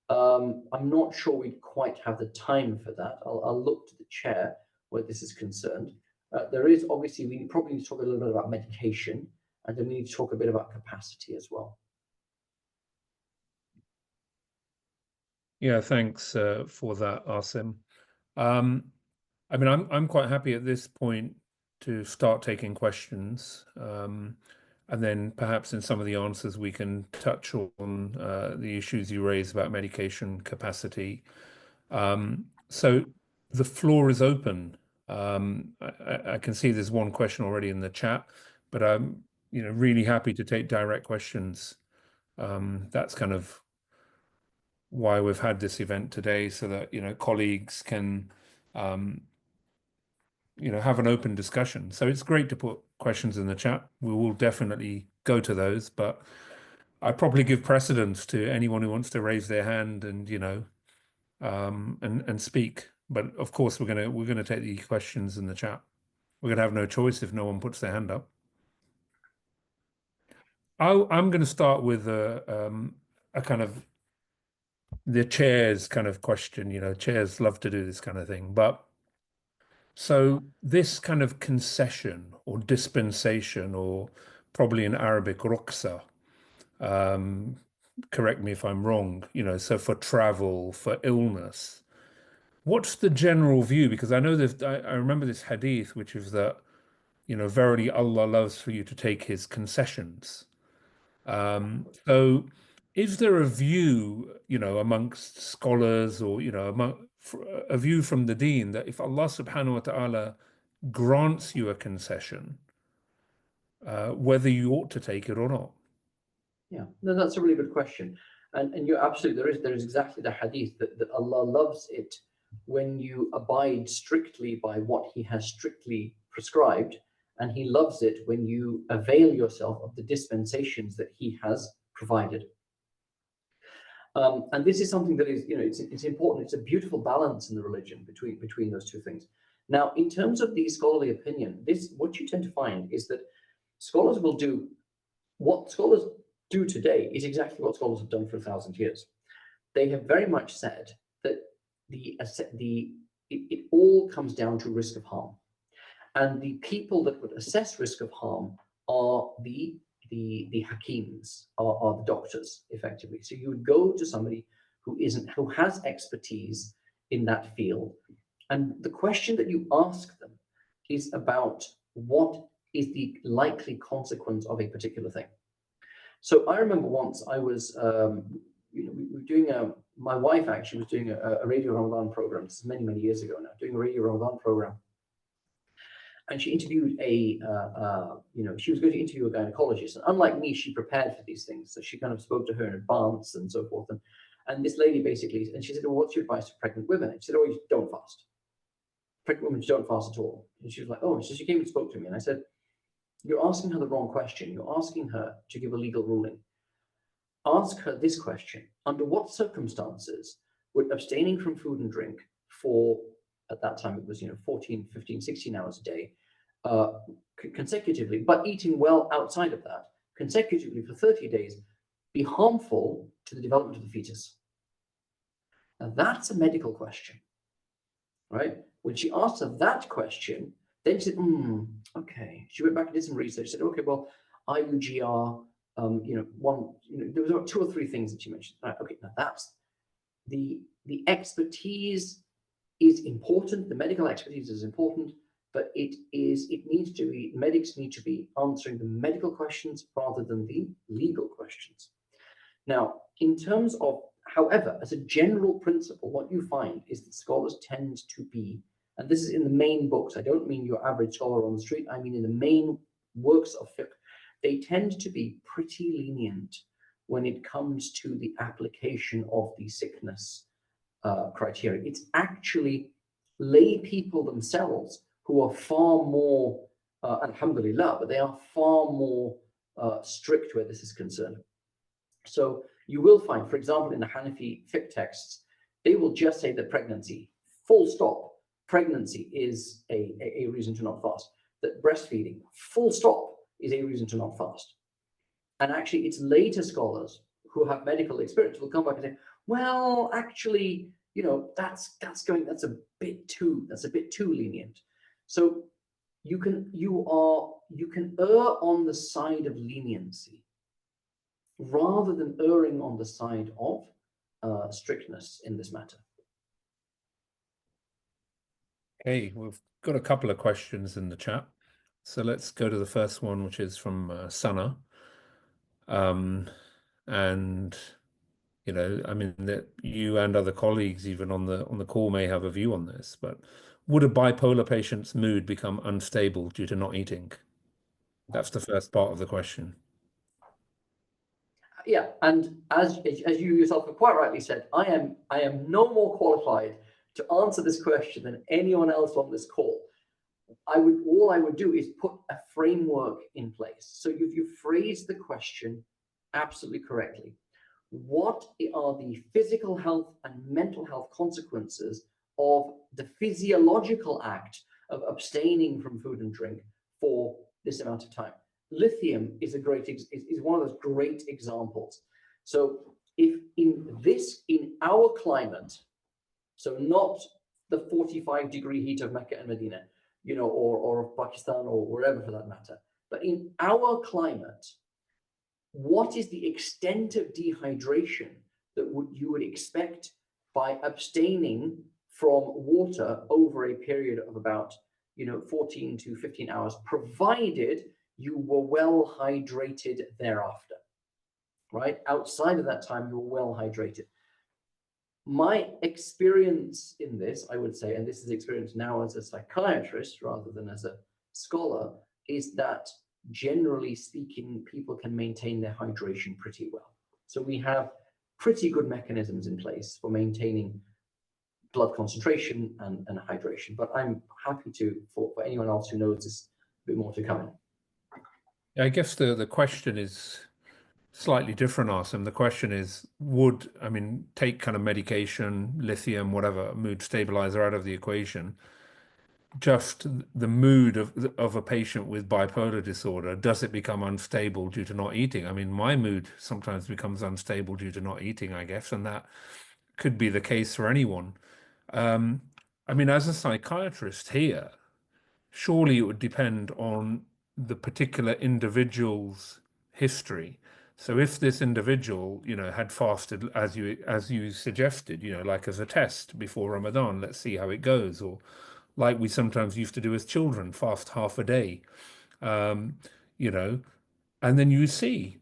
I'm not sure we quite have the time for that. I'll look to the chair where this is concerned. There is obviously, we probably need to talk a little bit about medication, and then we need to talk a bit about capacity as well. Yeah, thanks for that, Asim. I mean, I'm quite happy at this point to start taking questions. And then perhaps in some of the answers, we can touch on the issues you raised about medication capacity. So the floor is open. I can see there's one question already in the chat, but I'm really happy to take direct questions. That's kind of why we've had this event today, so that colleagues can have an open discussion. So it's great to put questions in the chat. We will definitely go to those, but I probably give precedence to anyone who wants to raise their hand and and speak. But of course, we're gonna take the questions in the chat. We're gonna have no choice if no one puts their hand up. I'm going to start with a kind of the chairs kind of question. Chairs love to do this kind of thing, but so this kind of concession or dispensation, or probably in Arabic, ruqsa, correct me if I'm wrong, so for travel, for illness, what's the general view? Because I know that I remember this hadith, which is that verily Allah loves for you to take his concessions. So is there a view, amongst scholars or, a view from the deen that if Allah subhanahu wa ta'ala grants you a concession, whether you ought to take it or not? Yeah, no, that's a really good question. And you're absolutely, there is exactly the hadith that Allah loves it when you abide strictly by what he has strictly prescribed, and he loves it when you avail yourself of the dispensations that he has provided. And this is something that is, it's important. It's a beautiful balance in the religion between those two things. Now, in terms of the scholarly opinion, what you tend to find is that scholars will do what scholars do today is exactly what scholars have done for 1,000 years. They have very much said that it all comes down to risk of harm, and the people that would assess risk of harm are the hakims, are the doctors, effectively. So you would go to somebody who has expertise in that field, and the question that you ask them is about what is the likely consequence of a particular thing. So I remember once I was, we were doing my wife actually was doing a Radio Ramadan program. This is many, many years ago now, doing a Radio Ramadan program. And she interviewed she was going to interview a gynecologist. And unlike me, she prepared for these things. So she kind of spoke to her in advance and so forth. And this lady basically, and she said, well, what's your advice to pregnant women? And she said, oh, you don't fast. Pregnant women don't fast at all. And she was like, oh, so she came and spoke to me. And I said, you're asking her the wrong question. You're asking her to give a legal ruling. Ask her this question: under what circumstances would abstaining from food and drink for, at that time it was 14, 15, 16 hours a day, consecutively, but eating well outside of that, consecutively for 30 days, be harmful to the development of the fetus? Now that's a medical question, right? When she asked her that question, then she said, okay. She went back and did some research, said, okay, well, IUGR, there was about 2 or 3 things that she mentioned. Right, okay, now that's the expertise is important. The medical expertise is important, but medics need to be answering the medical questions rather than the legal questions. Now, in terms of, however, as a general principle, what you find is that scholars tend to be, and this is in the main books, I don't mean your average scholar on the street, I mean in the main works of fiqh, they tend to be pretty lenient when it comes to the application of the sickness criteria. It's actually lay people themselves who are far more, alhamdulillah, but they are far more strict where this is concerned. So you will find, for example, in the Hanafi fiqh texts, they will just say that pregnancy, full stop, pregnancy is a reason to not fast. That breastfeeding, full stop, is a reason to not fast. And actually, it's later scholars who have medical experience will come back and say, well, actually, that's a bit too lenient. So you can err on the side of leniency rather than erring on the side of strictness in this matter. Okay, we've got a couple of questions in the chat. So let's go to the first one, which is from Sana. And I mean that you and other colleagues even on the call may have a view on this, but would a bipolar patient's mood become unstable due to not eating? That's the first part of the question. Yeah, and as you yourself have quite rightly said, I am no more qualified to answer this question than anyone else on this call. All I would do is put a framework in place. So you phrased the question absolutely correctly. What are the physical health and mental health consequences of the physiological act of abstaining from food and drink for this amount of time? Lithium is one of those great examples. So if in our climate, so not the 45-degree heat of Mecca and Medina, or of Pakistan or wherever for that matter, but in our climate, what is the extent of dehydration that you would expect by abstaining from water over a period of about 14 to 15 hours, provided you were well hydrated thereafter, right? Outside of that time, you were well hydrated. My experience in this, I would say, and this is experience now as a psychiatrist rather than as a scholar, is that generally speaking, people can maintain their hydration pretty well. So we have pretty good mechanisms in place for maintaining blood concentration and hydration. But I'm happy to, for anyone else who knows this, a bit more to come in. I guess the question is slightly different, Asim. The question is, take kind of medication, lithium, whatever, mood stabilizer out of the equation. Just the mood of a patient with bipolar disorder, does it become unstable due to not eating? I mean, my mood sometimes becomes unstable due to not eating, I guess, and that could be the case for anyone. As a psychiatrist here, surely it would depend on the particular individual's history. So if this individual, had fasted as you suggested, like as a test before Ramadan, let's see how it goes, or like we sometimes used to do as children, fast half a day, um, and then you see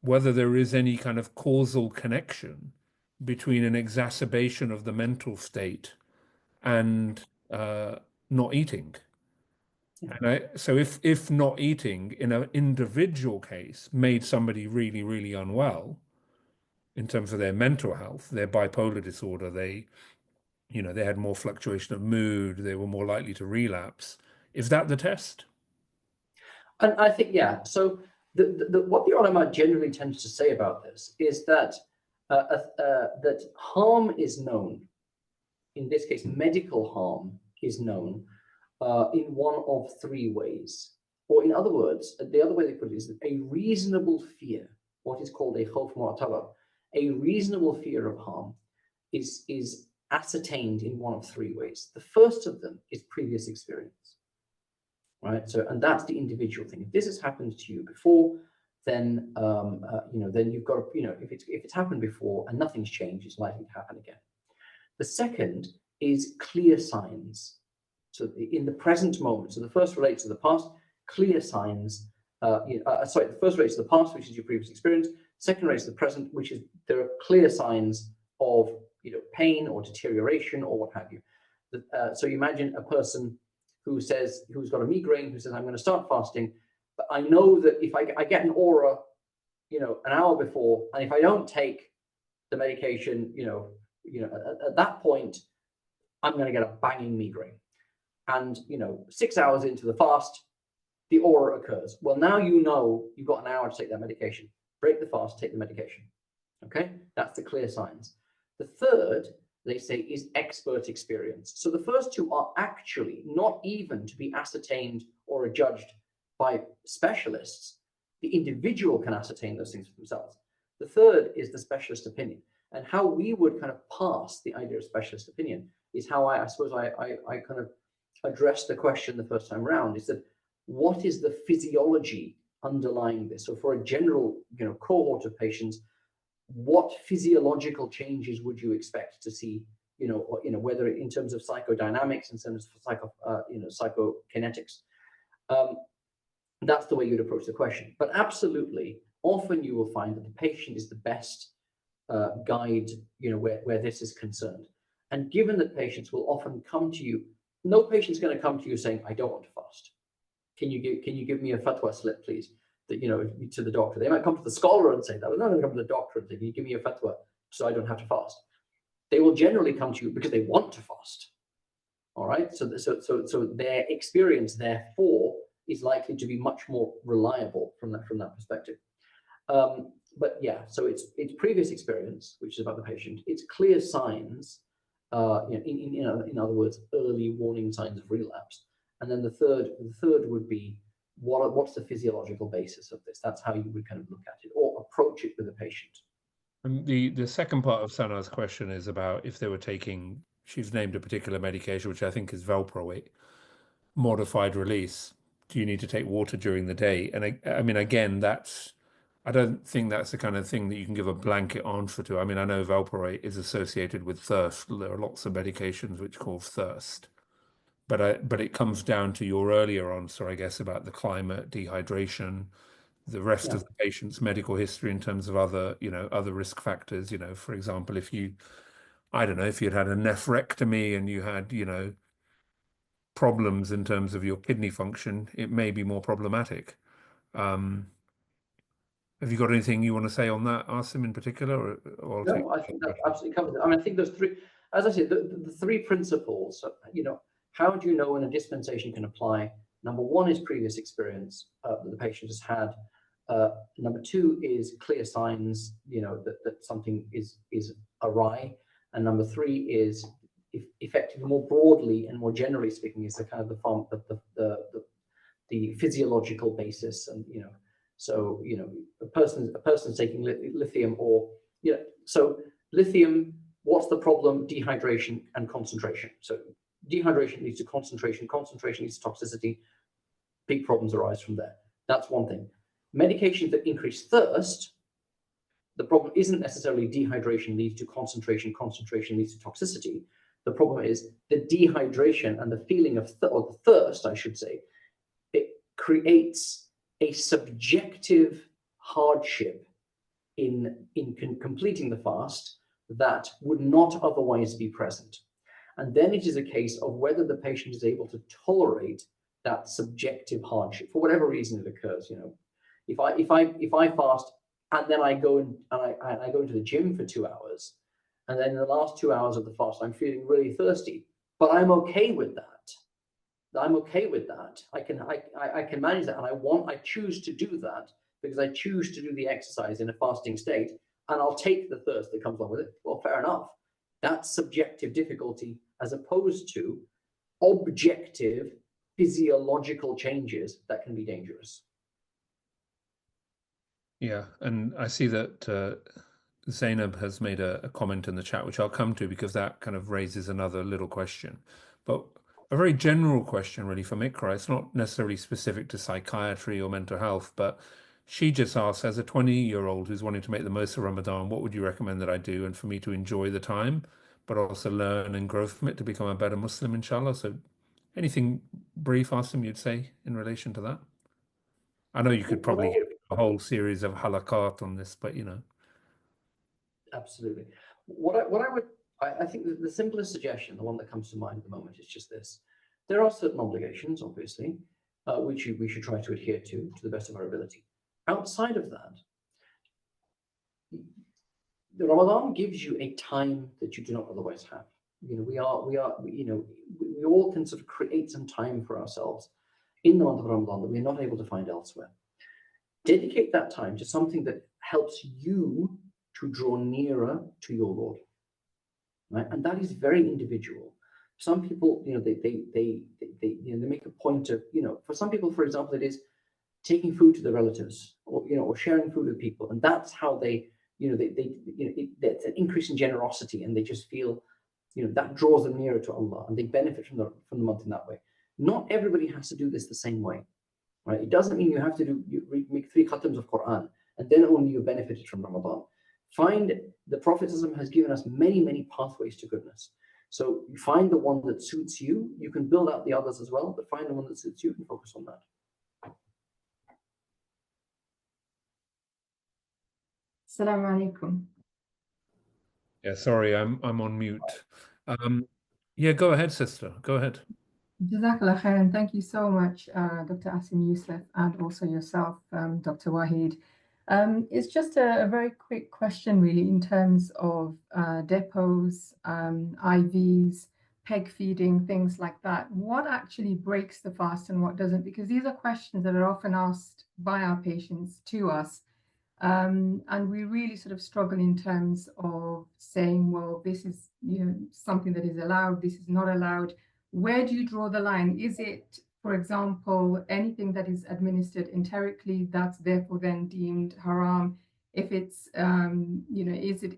whether there is any kind of causal connection between an exacerbation of the mental state and not eating. And so if not eating in an individual case made somebody really, really unwell in terms of their mental health, their bipolar disorder, they had more fluctuation of mood, they were more likely to relapse. Is that the test? And I think, yeah. So what the ulama generally tends to say about this is that that harm is known. In this case, medical harm is known in one of three ways. Or in other words, the other way they put it is a reasonable fear, what is called a khawf mu'tabar, a reasonable fear of harm is ascertained in one of three ways. The first of them is previous experience, right? So, and that's the individual thing. If this has happened to you before, then then you've got to, if it's happened before and nothing's changed, it's likely to happen again. The second is clear signs. So in the present moment, so the first relates to the past, clear signs. The first relates to the past, which is your previous experience. Second relates to the present, which is there are clear signs of pain or deterioration or what have you. So you imagine a person who's got a migraine, who says, I'm going to start fasting, but I know that if I get an aura, an hour before, and if I don't take the medication, at that point, I'm going to get a banging migraine. And 6 hours into the fast, the aura occurs. Well, now you've got an hour to take that medication. Break the fast, take the medication. Okay, that's the clear signs. The third, they say, is expert experience. So the first two are actually not even to be ascertained or adjudged by specialists. The individual can ascertain those things for themselves. The third is the specialist opinion. And how we would kind of pass the idea of specialist opinion is how I suppose I kind of addressed the question the first time around, is that what is the physiology underlying this? So for a general cohort of patients, what physiological changes would you expect to see, whether in terms of psychodynamics, in terms of psychokinetics? That's the way you'd approach the question. But absolutely, often you will find that the patient is the best guide, where this is concerned. And given that patients will often come to you, no patient's going to come to you saying, I don't want to fast. Can you give me a fatwa slip, please? That to the doctor. They might come to the scholar and say that. They're not going to come to the doctor and say, can you give me a fatwa so I don't have to fast? They will generally come to you because they want to fast. All right. So their experience, therefore, is likely to be much more reliable from that perspective. But yeah, so it's previous experience, which is about the patient. It's clear signs, in other words, early warning signs of relapse. And then the third would be what's the physiological basis of this? That's how you would kind of look at it or approach it with the patient. And the second part of Sana's question is about if they were taking, she's named a particular medication, which I think is valproate, modified release. Do you need to take water during the day? And again, I don't think that's the kind of thing that you can give a blanket answer to. I know valproate is associated with thirst. There are lots of medications which cause thirst. but it comes down to your earlier answer, I guess, about the climate, dehydration, the rest Yeah. of the patient's medical history in terms of other, other risk factors. For example, if you, I don't know, if you'd had a nephrectomy and you had, problems in terms of your kidney function, it may be more problematic. Um, have you got anything you want to say on that, Asim, in particular? Or I'll take No, I think that absolutely covers it. I mean, I think there's three, as I said, the three principles, how do you know when a dispensation can apply? Number one is previous experience that the patient has had. Number two is clear signs, that something is awry. And number three is effectively, more broadly and more generally speaking, is the kind of the physiological basis. And so a person's taking lithium, or so lithium, what's the problem? Dehydration and concentration. So dehydration leads to concentration, concentration leads to toxicity. Big problems arise from there. That's one thing. Medications that increase thirst, the problem isn't necessarily dehydration leads to concentration, concentration leads to toxicity. The problem is the dehydration and the feeling of or the thirst, I should say, it creates a subjective hardship in completing the fast that would not otherwise be present. And then it is a case of whether the patient is able to tolerate that subjective hardship for whatever reason it occurs. If I fast and then I go and I go into the gym for 2 hours, and then in the last 2 hours of the fast I'm feeling really thirsty, but I'm okay with that. I'm okay with that. I can manage that, and I choose to do that because I choose to do the exercise in a fasting state, and I'll take the thirst that comes along with it. Well, fair enough. That's subjective difficulty as opposed to objective physiological changes that can be dangerous. Yeah, and I see that Zainab has made a comment in the chat, which I'll come to because that kind of raises another little question. But a very general question, really, from Ikra. It's not necessarily specific to psychiatry or mental health, but she just asks, as a 20-year-old who's wanting to make the most of Ramadan, what would you recommend that I do? And for me to enjoy the time, but also learn and grow from it to become a better Muslim, inshallah. So anything brief, Asim, you'd say in relation to that? I know you could probably have a whole series of halakat on this, but Absolutely. I think the simplest suggestion, the one that comes to mind at the moment, is just this. There are certain obligations, obviously, which we should try to adhere to the best of our ability. Outside of that, the Ramadan gives you a time that you do not otherwise have. We all can sort of create some time for ourselves in the month of Ramadan that we're not able to find elsewhere. Dedicate that time to something that helps you to draw nearer to your Lord, right? And that is very individual. Some people, they make a point of, for some people, for example, it is taking food to their relatives, or sharing food with people, and that's how they, that's an increase in generosity, and they just feel, that draws them nearer to Allah, and they benefit from the month in that way. Not everybody has to do this the same way, right? It doesn't mean you have to make 3 khatams of Quran and then only you benefited from Ramadan. Find the Prophet has given us many, many pathways to goodness. So you find the one that suits you. You can build out the others as well, but find the one that suits you and focus on that. Assalamu alaikum. Yeah, sorry, I'm on mute. Yeah, go ahead, sister. Go ahead. Jazakallah khairan. Thank you so much, Dr. Asim Yusuf, and also yourself, Dr. Wahid. It's just a very quick question, really, in terms of depots, IVs, peg feeding, things like that. What actually breaks the fast and what doesn't? Because these are questions that are often asked by our patients to us. And we really sort of struggle in terms of saying, well, this is something that is allowed, this is not allowed. Where do you draw the line? Is it, for example, anything that is administered enterically, that's therefore then deemed haram? If it's, is it,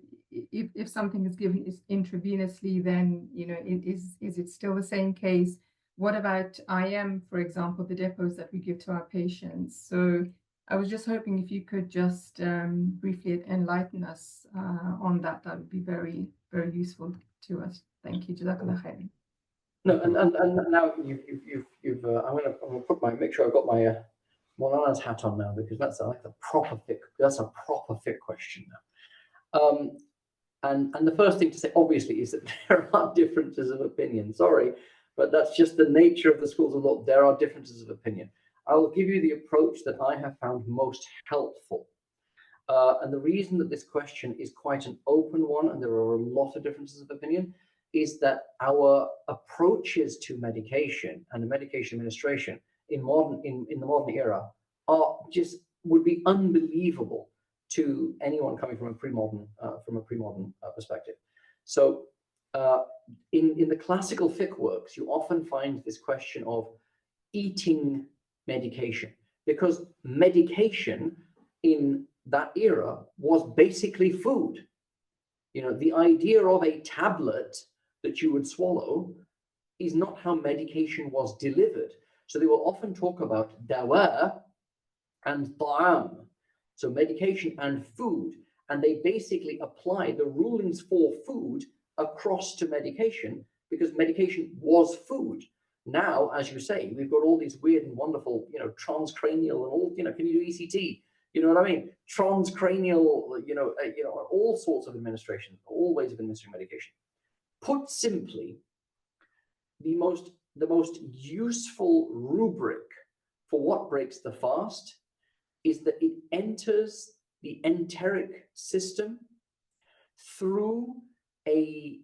if something is given intravenously, then, is it still the same case? What about IM, for example, the depots that we give to our patients? So I was just hoping if you could just briefly enlighten us on that. That would be very, very useful to us. Thank you. Jazakallah khairan. No, and now I'm gonna put make sure I've got my Molana's hat on now, because that's like the proper fiqh. That's a proper fiqh question now. And the first thing to say, obviously, is that there are differences of opinion. Sorry, but that's just the nature of the schools of law. There are differences of opinion. I will give you the approach that I have found most helpful. And the reason that this question is quite an open one, and there are a lot of differences of opinion, is that our approaches to medication and the medication administration in the modern era are just would be unbelievable to anyone coming from a pre-modern perspective. So in the classical fiqh works, you often find this question of eating medication, because medication in that era was basically food. You know, the idea of a tablet that you would swallow is not how medication was delivered. So they will often talk about dawa and ta'am, so medication and food, and they basically apply the rulings for food across to medication, because medication was food. Now, as you say, we've got all these weird and wonderful, you know, transcranial and all, you know, can you do ECT? You know what I mean? Transcranial, all sorts of administration, all ways of administering medication. Put simply, the most useful rubric for what breaks the fast is that it enters the enteric system through a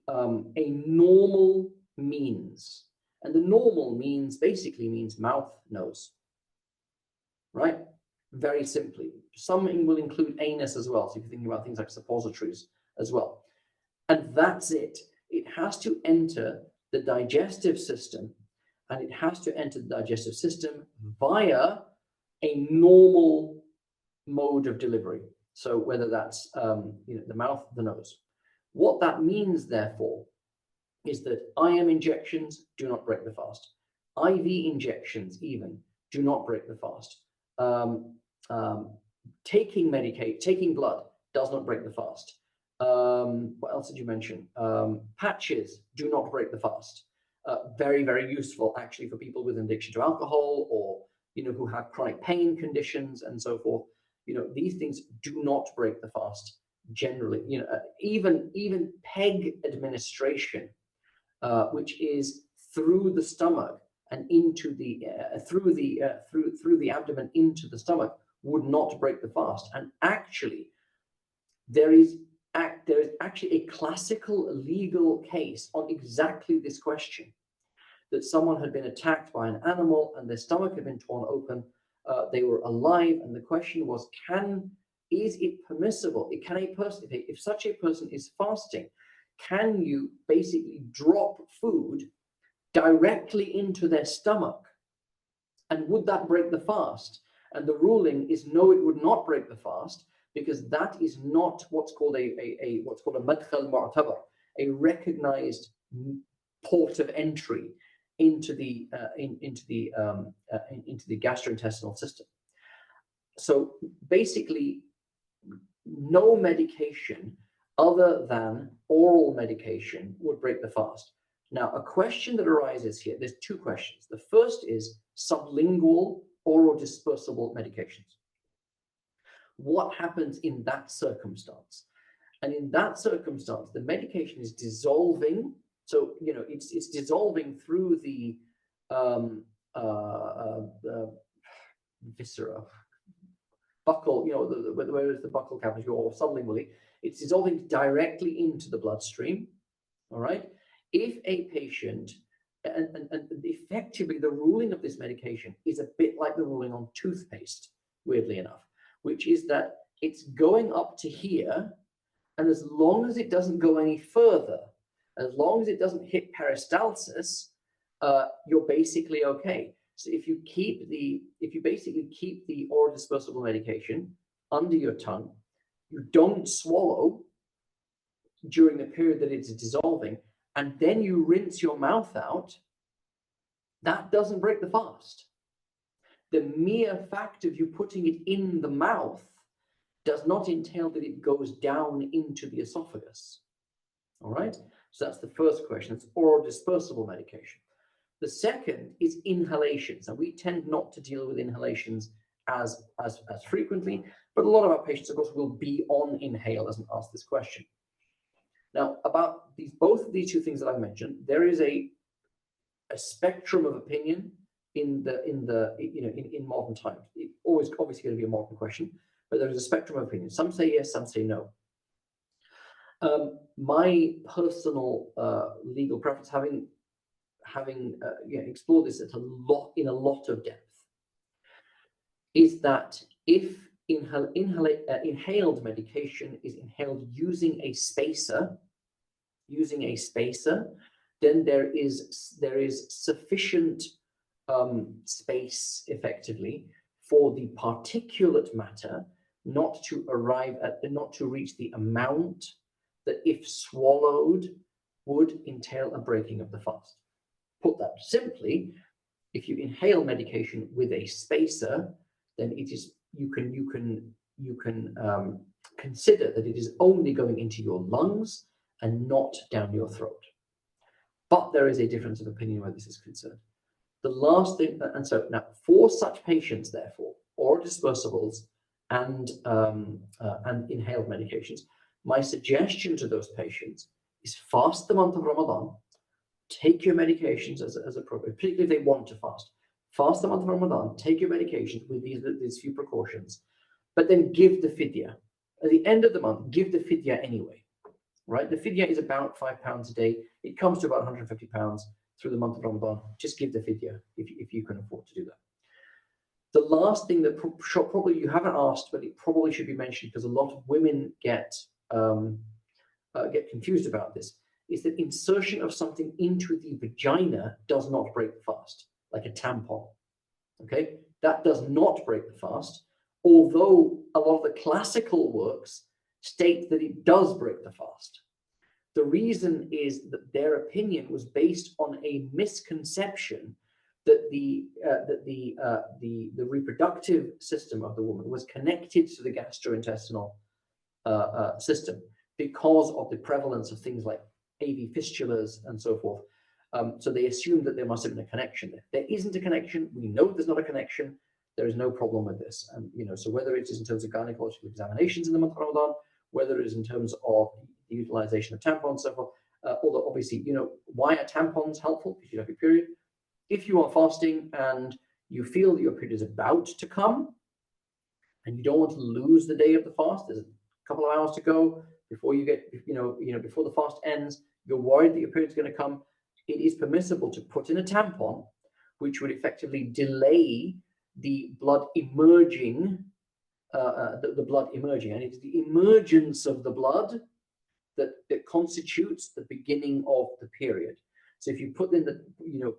normal means, and the normal means basically means mouth, nose, right? Very simply. Some will include anus as well, so if you're thinking about things like suppositories as well. And that's it. It has to enter the digestive system, and it has to enter the digestive system via a normal mode of delivery. So whether that's the mouth, the nose. What that means, therefore, is that IM injections do not break the fast. IV injections even do not break the fast. Taking blood does not break the fast. What else did you mention? Patches do not break the fast. Very, very useful actually for people with addiction to alcohol, or who have chronic pain conditions and so forth. These things do not break the fast generally. Even PEG administration, which is through the stomach and into the through the abdomen into the stomach, would not break the fast. And actually, there is actually a classical legal case on exactly this question, that someone had been attacked by an animal and their stomach had been torn open. They were alive, and the question was, is it permissible? Can a person, if such a person is fasting, can you basically drop food directly into their stomach? And would that break the fast? And the ruling is no, it would not break the fast, because that is not what's called a madkhal mu'tabar, a recognized port of entry into the gastrointestinal system. So basically, no medication other than oral medication would break the fast. Now, a question that arises here, there's two questions. The first is sublingual oral dispersible medications. What happens in that circumstance? And in that circumstance, the medication is dissolving. So, it's dissolving through the viscera, buccal, where is the buccal cavity, or sublingually, it's dissolving directly into the bloodstream. All right. If a patient, and effectively the ruling of this medication is a bit like the ruling on toothpaste, weirdly enough, which is that it's going up to here, and as long as it doesn't go any further, as long as it doesn't hit peristalsis, you're basically okay. So if you basically keep the oral dispersible medication under your tongue, you don't swallow during the period that it's dissolving, and then you rinse your mouth out, that doesn't break the fast. The mere fact of you putting it in the mouth does not entail that it goes down into the esophagus. All right. So that's the first question. It's oral dispersible medication. The second is inhalations, and we tend not to deal with inhalations as frequently, but a lot of our patients, of course, will be on inhalers and ask this question. Now, about both of these two things that I mentioned, there is a spectrum of opinion in modern times. It's always obviously going to be a modern question, but there is a spectrum of opinion. Some say yes, some say no. My personal legal preference, having explored this in a lot of depth, is that if inhaled medication is inhaled using a spacer, then there is sufficient space effectively for the particulate matter not to reach the amount that, if swallowed, would entail a breaking of the fast. Put that simply, if you inhale medication with a spacer, then you can consider that it is only going into your lungs and not down your throat. But there is a difference of opinion where this is concerned. The last thing, and so now for such patients, therefore, oral dispersibles and inhaled medications, my suggestion to those patients is fast the month of Ramadan, take your medications as appropriate, particularly if they want to fast. Fast the month of Ramadan, take your medications with these few precautions, but then give the fidya. At the end of the month, give the fidya anyway, right? The fidya is about £5 a day. It comes to about £150 through the month of Ramadan. Just give the fidya if you can afford to do that. The last thing that probably you haven't asked, but it probably should be mentioned because a lot of women get confused about this, is that insertion of something into the vagina does not break the fast, like a tampon. Okay, that does not break the fast, although a lot of the classical works state that it does break the fast. The reason is that their opinion was based on a misconception that the reproductive system of the woman was connected to the gastrointestinal system because of the prevalence of things like AV fistulas and so forth. So they assumed that there must have been a connection there. There isn't a connection. We know there's not a connection. There is no problem with this. And so whether it is in terms of gynecological examinations in the month of Ramadan, whether it is in terms of the utilization of tampons and so forth, although obviously, why are tampons helpful? Because you have your period. If you are fasting and you feel that your period is about to come and you don't want to lose the day of the fast, there's a couple of hours to go before you get, before the fast ends, you're worried that your period is going to come, it is permissible to put in a tampon, which would effectively delay the blood emerging, the blood emerging. And it is the emergence of the blood that constitutes the beginning of the period. So if you put in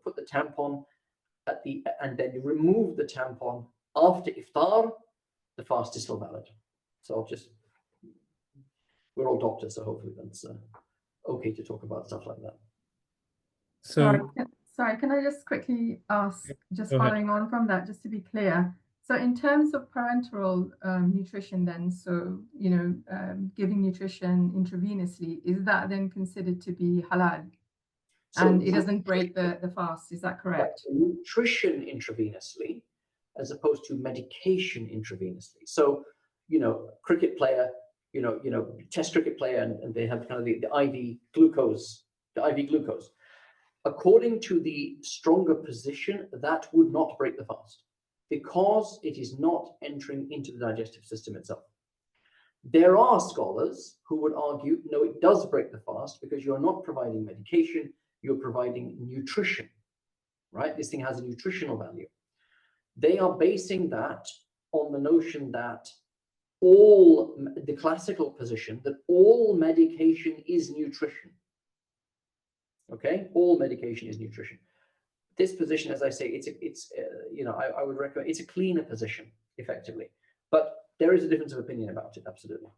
put the tampon and then you remove the tampon after iftar, the fast is still valid. So we're all doctors, so hopefully that's okay to talk about stuff like that. So, sorry, can I just quickly ask, just following on from that, just to be clear. So in terms of parenteral nutrition then, so, giving nutrition intravenously, is that then considered to be halal? So and it doesn't break the fast, is that correct? Nutrition intravenously, as opposed to medication intravenously. So, cricket player, test cricket player, and they have kind of the IV glucose, According to the stronger position, that would not break the fast because it is not entering into the digestive system itself. There are scholars who would argue, no, it does break the fast because you're not providing medication, you're providing nutrition, right? This thing has a nutritional value. They are basing that on the notion that the classical position that all medication is nutrition. Okay, all medication is nutrition. This position, as I say, I would recommend, it's a cleaner position, effectively. But there is a difference of opinion about it, absolutely.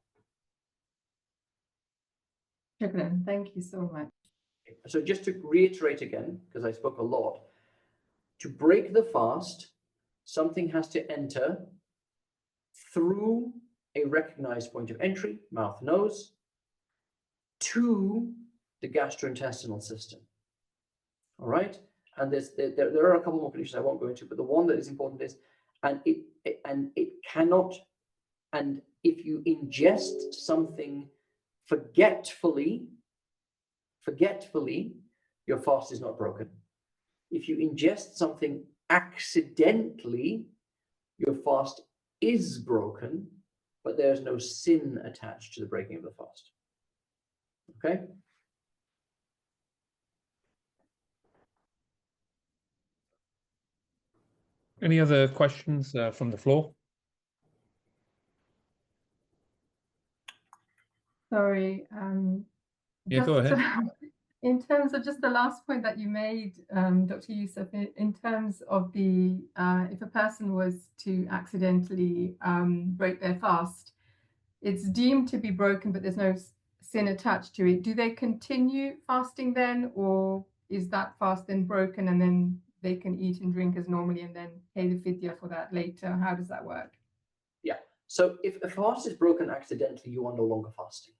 Shukran. Thank you so much. So just to reiterate again, because I spoke a lot, to break the fast, something has to enter through a recognized point of entry, mouth, nose, to the gastrointestinal system. All right, and there are a couple more conditions I won't go into, but the one that is important is, and it cannot, and if you ingest something forgetfully, your fast is not broken. If you ingest something accidentally, your fast is broken, but there's no sin attached to the breaking of the fast. Okay? Any other questions from the floor? Sorry. Yeah, go ahead. In terms of just the last point that you made, Dr. Yusuf, in terms of the if a person was to accidentally break their fast, it's deemed to be broken, but there's no sin attached to it. Do they continue fasting then, or is that fast then broken and then they can eat and drink as normally and then pay the fidya for that later? How does that work? Yeah. So if a fast is broken accidentally, you are no longer fasting.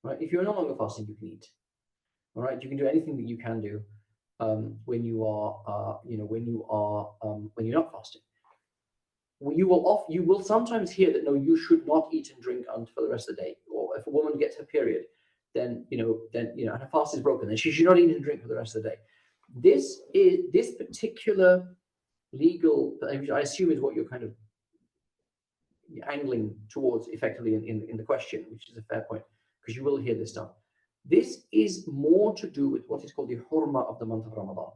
Right? If you're no longer fasting, you can eat. All right, you can do anything that you can do when you are, when you're not fasting. You will sometimes hear that no, you should not eat and drink for the rest of the day. Or if a woman gets her period, then and her fast is broken, then she should not eat and drink for the rest of the day. This particular legal, I assume, is what you're kind of angling towards effectively in the question, which is a fair point, because you will hear this stuff. This is more to do with what is called the hurma of the month of Ramadan,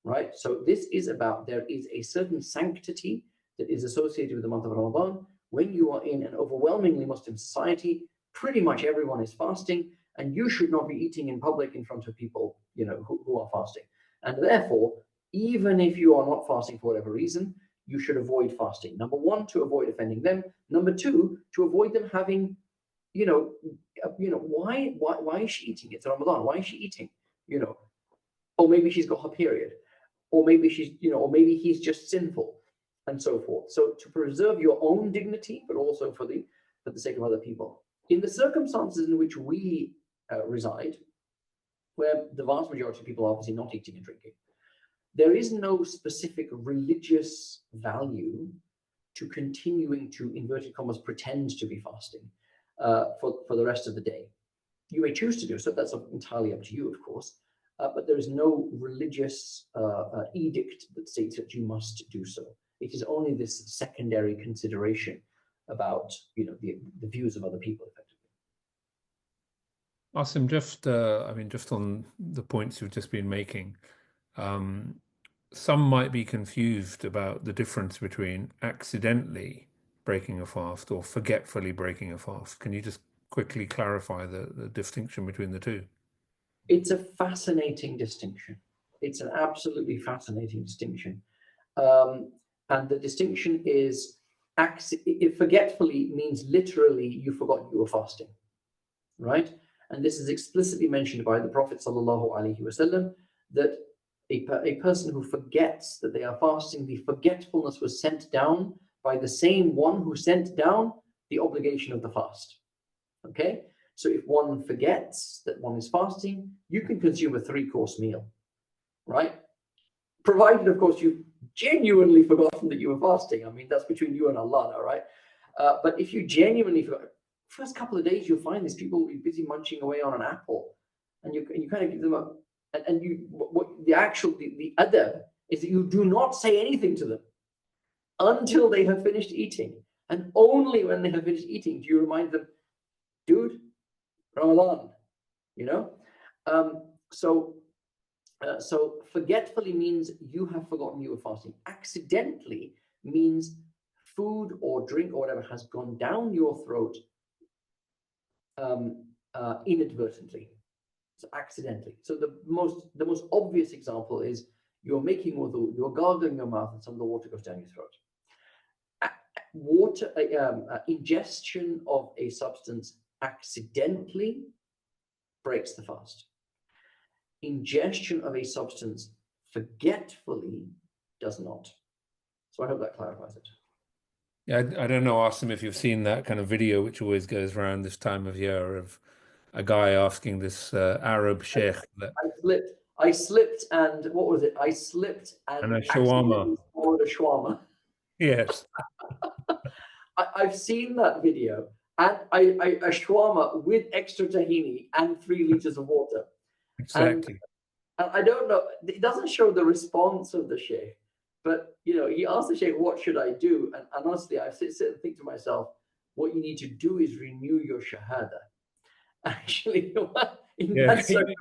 right? So this is about, there is a certain sanctity that is associated with the month of Ramadan. When you are in an overwhelmingly Muslim society, pretty much everyone is fasting, and you should not be eating in public in front of people, who are fasting. And therefore, even if you are not fasting for whatever reason, you should avoid fasting. Number one, to avoid offending them. Number two, to avoid them having, why is she eating? It's Ramadan. Why is she eating? Or maybe she's got her period, or maybe she's, or maybe he's just sinful, and so forth. So to preserve your own dignity, but also for the sake of other people. In the circumstances in which we reside, where the vast majority of people are obviously not eating and drinking, there is no specific religious value to continuing to, inverted commas, pretend to be fasting for the rest of the day. You may choose to do so, that's entirely up to you, of course, but there is no religious edict that states that you must do so. It is only this secondary consideration about, the views of other people, effectively. Asim, just on the points you've just been making, some might be confused about the difference between accidentally breaking a fast or forgetfully breaking a fast. Can you just quickly clarify the distinction between the two? It's a fascinating distinction. It's an absolutely fascinating distinction. And the distinction is, forgetfully means literally you forgot you were fasting, right? And this is explicitly mentioned by the Prophet ﷺ, that a person who forgets that they are fasting, the forgetfulness was sent down by the same one who sent down the obligation of the fast. Okay? So if one forgets that one is fasting, you can consume a 3-course meal, right? Provided, of course, you've genuinely forgotten that you were fasting. I mean, that's between you and Allah, all right? But if you genuinely forgot, first couple of days, you'll find these people will be busy munching away on an apple, and you kind of give them a, and you, what the adab is that you do not say anything to them until they have finished eating, and only when they have finished eating do you remind them, dude, Ramadan, So forgetfully means you have forgotten you were fasting. Accidentally means food or drink or whatever has gone down your throat inadvertently. So accidentally. So the most obvious example is you're making wudu, you're gargling your mouth, and some of the water goes down your throat. Ingestion of a substance accidentally breaks the fast. Ingestion of a substance forgetfully does not. So I hope that clarifies it. Yeah, I don't know, Asim, if you've seen that kind of video which always goes around this time of year of a guy asking this Arab sheikh that, I slipped, and what was it? I slipped and a and shawarma. accidentally swallowed a shawarma. Yes, I've seen that video, and a shawarma with extra tahini and 3 liters of water. exactly. And I don't know, it doesn't show the response of the sheikh, but you know, he asked the sheikh, what should I do? And honestly, I sit and think to myself, what you need to do is renew your shahada. Actually, in Yeah, that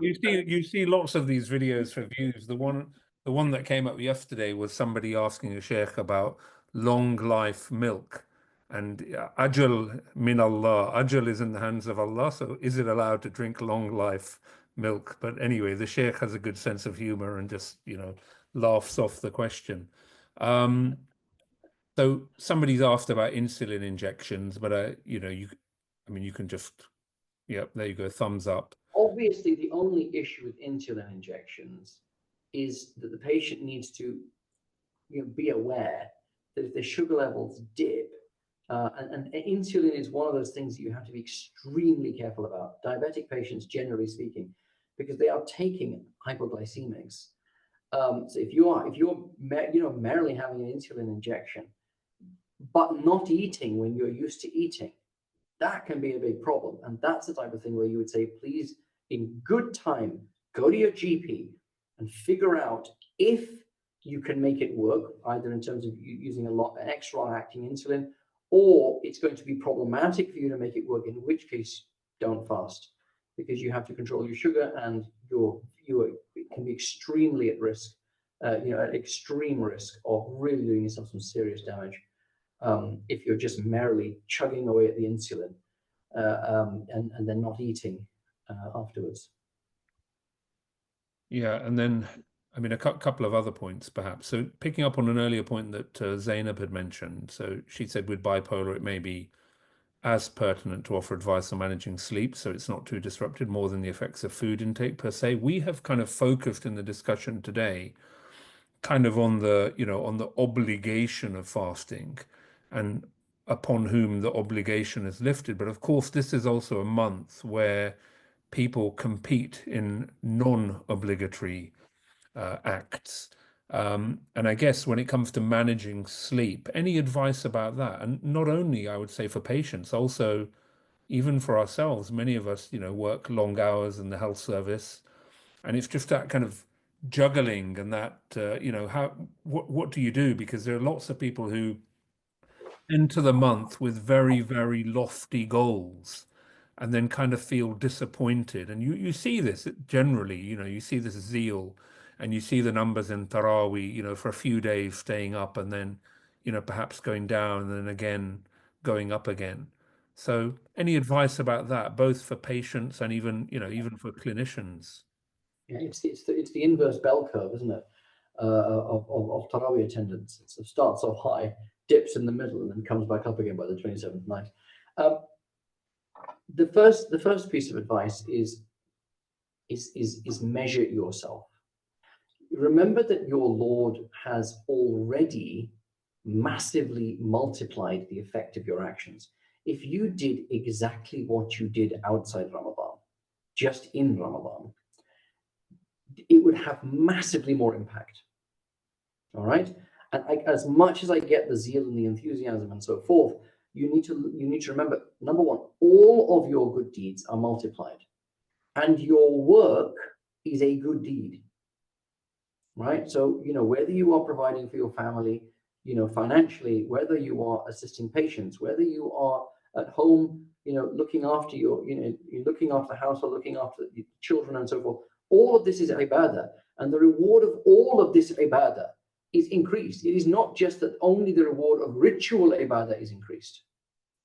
you see lots of these videos for views. The one that came up yesterday was somebody asking a sheikh about long life milk, and ajal min Allah. Ajal is in the hands of Allah, so is it allowed to drink long life milk? But anyway, the sheikh has a good sense of humor and just, you know, laughs off the question. Um, so somebody's asked about insulin injections, but you know, I mean, you can just, yep, there you go, thumbs up. Obviously, the only issue with insulin injections is that the patient needs to, you know, be aware that if their sugar levels dip, and insulin is one of those things that you have to be extremely careful about. Diabetic patients, generally speaking, because they are taking hypoglycemics. So if you're merely having an insulin injection, but not eating when you're used to eating, that can be a big problem. And that's the type of thing where you would say, please, in good time, go to your GP and figure out if you can make it work, either in terms of using an extra long-acting insulin, or it's going to be problematic for you to make it work, in which case, don't fast, because you have to control your sugar, and you can be extremely at risk, at extreme risk of really doing yourself some serious damage. If you're just merrily chugging away at the insulin and then not eating afterwards. Yeah, and then, I mean, a couple of other points, perhaps. So picking up on an earlier point that Zainab had mentioned, so she said with bipolar, it may be as pertinent to offer advice on managing sleep, so it's not too disrupted, more than the effects of food intake per se. We have kind of focused in the discussion today kind of on the, you know, on the obligation of fasting and upon whom the obligation is lifted. But of course, this is also a month where people compete in non-obligatory acts. And I guess when it comes to managing sleep, any advice about that? And not only, I would say, for patients, also even for ourselves. Many of us, you know, work long hours in the health service, and it's just that kind of juggling and that, you know, what do you do? Because there are lots of people who enter the month with very, very lofty goals and then kind of feel disappointed. And you see this generally, you know, you see this zeal and you see the numbers in Taraweeh, you know, for a few days staying up and then, you know, perhaps going down and then again going up again. So any advice about that, both for patients and even, you know, even for clinicians? Yeah, it's the inverse bell curve, isn't it? Of Taraweeh attendance. It starts off high, dips in the middle, and then comes back up again by the 27th night. The first piece of advice is measure yourself. Remember that your Lord has already massively multiplied the effect of your actions. If you did exactly what you did outside Ramadan, just in Ramadan, it would have massively more impact. All right. And as much as I get the zeal and the enthusiasm and so forth, you need to remember, number one, all of your good deeds are multiplied, and your work is a good deed. Right. So, you know, whether you are providing for your family, you know, financially, whether you are assisting patients, whether you are at home, you know, looking after you're looking after the household, looking after the children and so forth, all of this is ibadah. And the reward of all of this ibadah is increased. It is not just that only the reward of ritual ibadah is increased.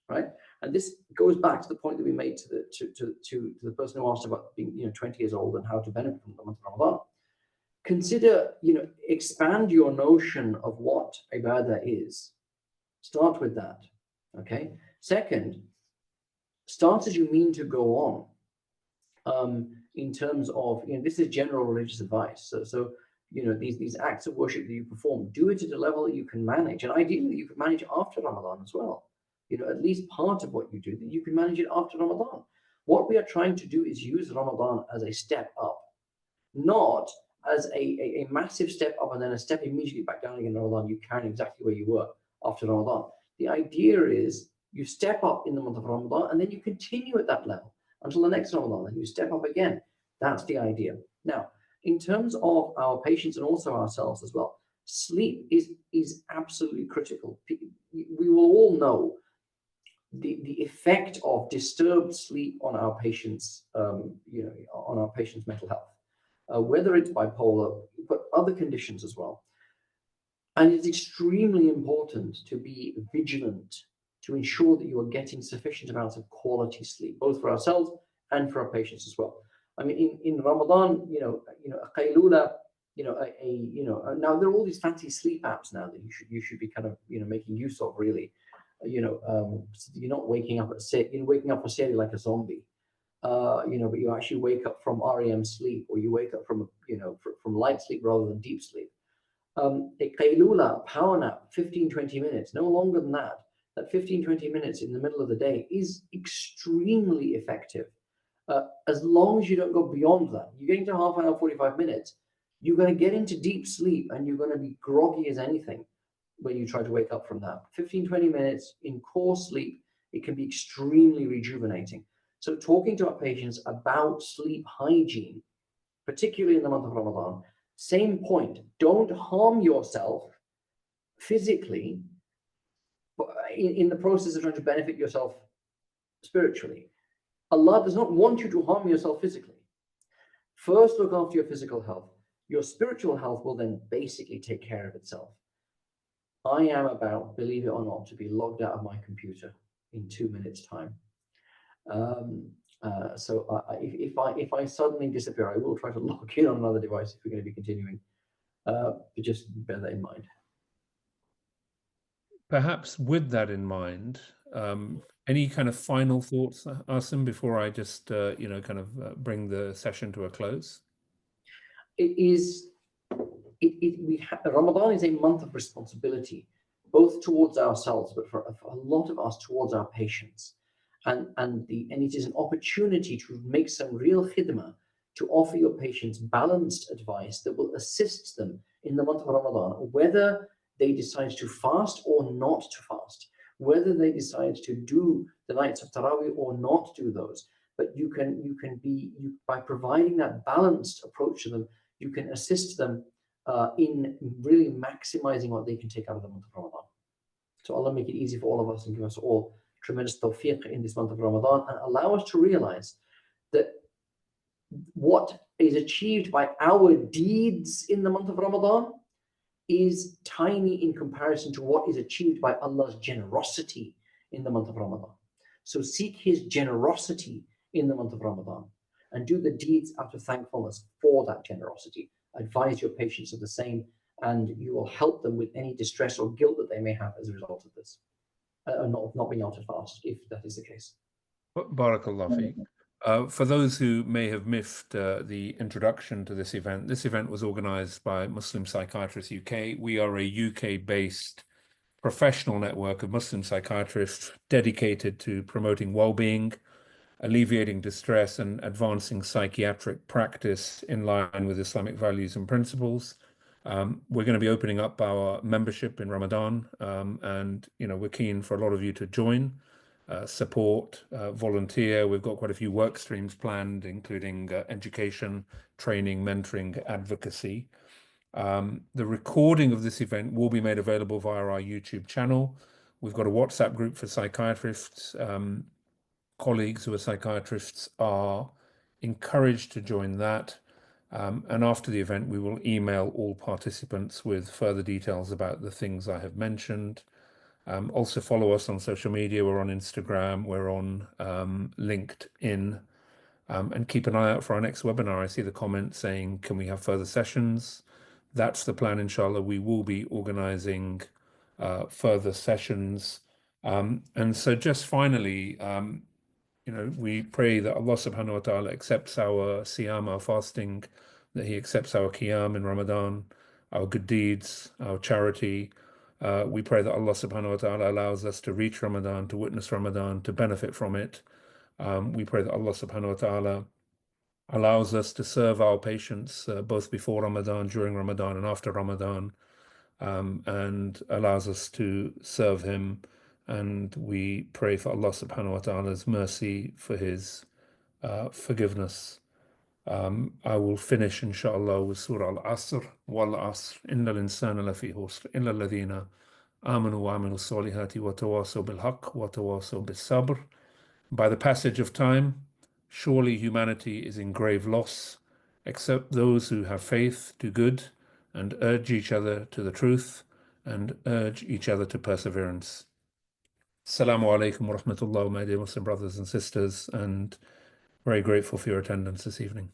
Right. And this goes back to the point that we made to the person who asked about being, you know, 20 years old and how to benefit from the month of Ramadan. Consider, you know, expand your notion of what ibadah is. Start with that. Okay. Second, start as you mean to go on. In terms of, you know, this is general religious advice. So you know, these acts of worship that you perform, do it at a level that you can manage, and ideally you can manage after Ramadan as well. You know, at least part of what you do, that you can manage it after Ramadan. What we are trying to do is use Ramadan as a step up, not as a massive step up and then a step immediately back down again in Ramadan. You carry exactly where you were after Ramadan. The idea is you step up in the month of Ramadan and then you continue at that level until the next Ramadan, and you step up again. That's the idea. Now, in terms of our patients and also ourselves as well, sleep is absolutely critical. We will all know the effect of disturbed sleep on our patients, on our patients' mental health, whether it's bipolar, but other conditions as well. And it's extremely important to be vigilant to ensure that you are getting sufficient amounts of quality sleep, both for ourselves and for our patients as well. I mean, in Ramadan, a qaylula, now there are all these fancy sleep apps now that you should be kind of making use of, really. So you're not waking up waking up for Seri like a zombie, but you actually wake up from REM sleep, or you wake up from from light sleep rather than deep sleep. A qaylula, power nap, 15-20 minutes, no longer than that. That 15-20 minutes in the middle of the day is extremely effective. As long as you don't go beyond that, you're getting to half an hour, 45 minutes, you're going to get into deep sleep and you're going to be groggy as anything when you try to wake up from that. 15-20 minutes in core sleep, it can be extremely rejuvenating. So talking to our patients about sleep hygiene, particularly in the month of Ramadan, same point, don't harm yourself physically in the process of trying to benefit yourself spiritually. Allah does not want you to harm yourself physically. First, look after your physical health. Your spiritual health will then basically take care of itself. I am about, believe it or not, to be logged out of my computer in 2 minutes' time. So if I suddenly disappear, I will try to log in on another device if we're going to be continuing. But just bear that in mind. Perhaps with that in mind, any kind of final thoughts, Asim, before I just bring the session to a close? Ramadan is a month of responsibility, both towards ourselves, but for a lot of us towards our patients, and it is an opportunity to make some real khidmah, to offer your patients balanced advice that will assist them in the month of Ramadan, whether they decide to fast or not to fast, whether they decide to do the nights of Taraweeh or not do those. But by providing that balanced approach to them, you can assist them in really maximizing what they can take out of the month of Ramadan. So Allah make it easy for all of us and give us all tremendous tawfiq in this month of Ramadan, and allow us to realize that what is achieved by our deeds in the month of Ramadan is tiny in comparison to what is achieved by Allah's generosity in the month of Ramadan. So seek His generosity in the month of Ramadan and do the deeds out of thankfulness for that generosity. Advise your patients of the same, and you will help them with any distress or guilt that they may have as a result of this, not being able to fast, if that is the case. Barakallah fiqh. For those who may have missed the introduction to this event was organized by Muslim Psychiatrists UK. We are a UK-based professional network of Muslim psychiatrists dedicated to promoting well-being, alleviating distress, and advancing psychiatric practice in line with Islamic values and principles. We're going to be opening up our membership in Ramadan, and we're keen for a lot of you to join, support, volunteer. We've got quite a few work streams planned, including education, training, mentoring, advocacy. The recording of this event will be made available via our YouTube channel. We've got a WhatsApp group for psychiatrists. Colleagues who are psychiatrists are encouraged to join that. And after the event, we will email all participants with further details about the things I have mentioned. Also follow us on social media. We're on Instagram, we're on LinkedIn, and keep an eye out for our next webinar. I see the comment saying, can we have further sessions? That's the plan, inshallah. We will be organizing further sessions. And so just finally, we pray that Allah subhanahu wa ta'ala accepts our siyam, our fasting, that He accepts our qiyam in Ramadan, our good deeds, our charity. We pray that Allah subhanahu wa ta'ala allows us to reach Ramadan, to witness Ramadan, to benefit from it. We pray that Allah subhanahu wa ta'ala allows us to serve our patients both before Ramadan, during Ramadan, and after Ramadan, and allows us to serve him. And we pray for Allah subhanahu wa ta'ala's mercy, for his forgiveness. I will finish inshallah with Surah Al-Asr. Wal Asr, innal insana lafi khusr, illa alladhina amanu wa amilu salihati wa tawasaw bil haqq wa tawasaw bis sabr. By the passage of time, surely humanity is in grave loss, except those who have faith, do good, and urge each other to the truth, and urge each other to perseverance. Assalamu alaikum wa rahmatullah, my dear Muslim brothers and sisters, and very grateful for your attendance this evening.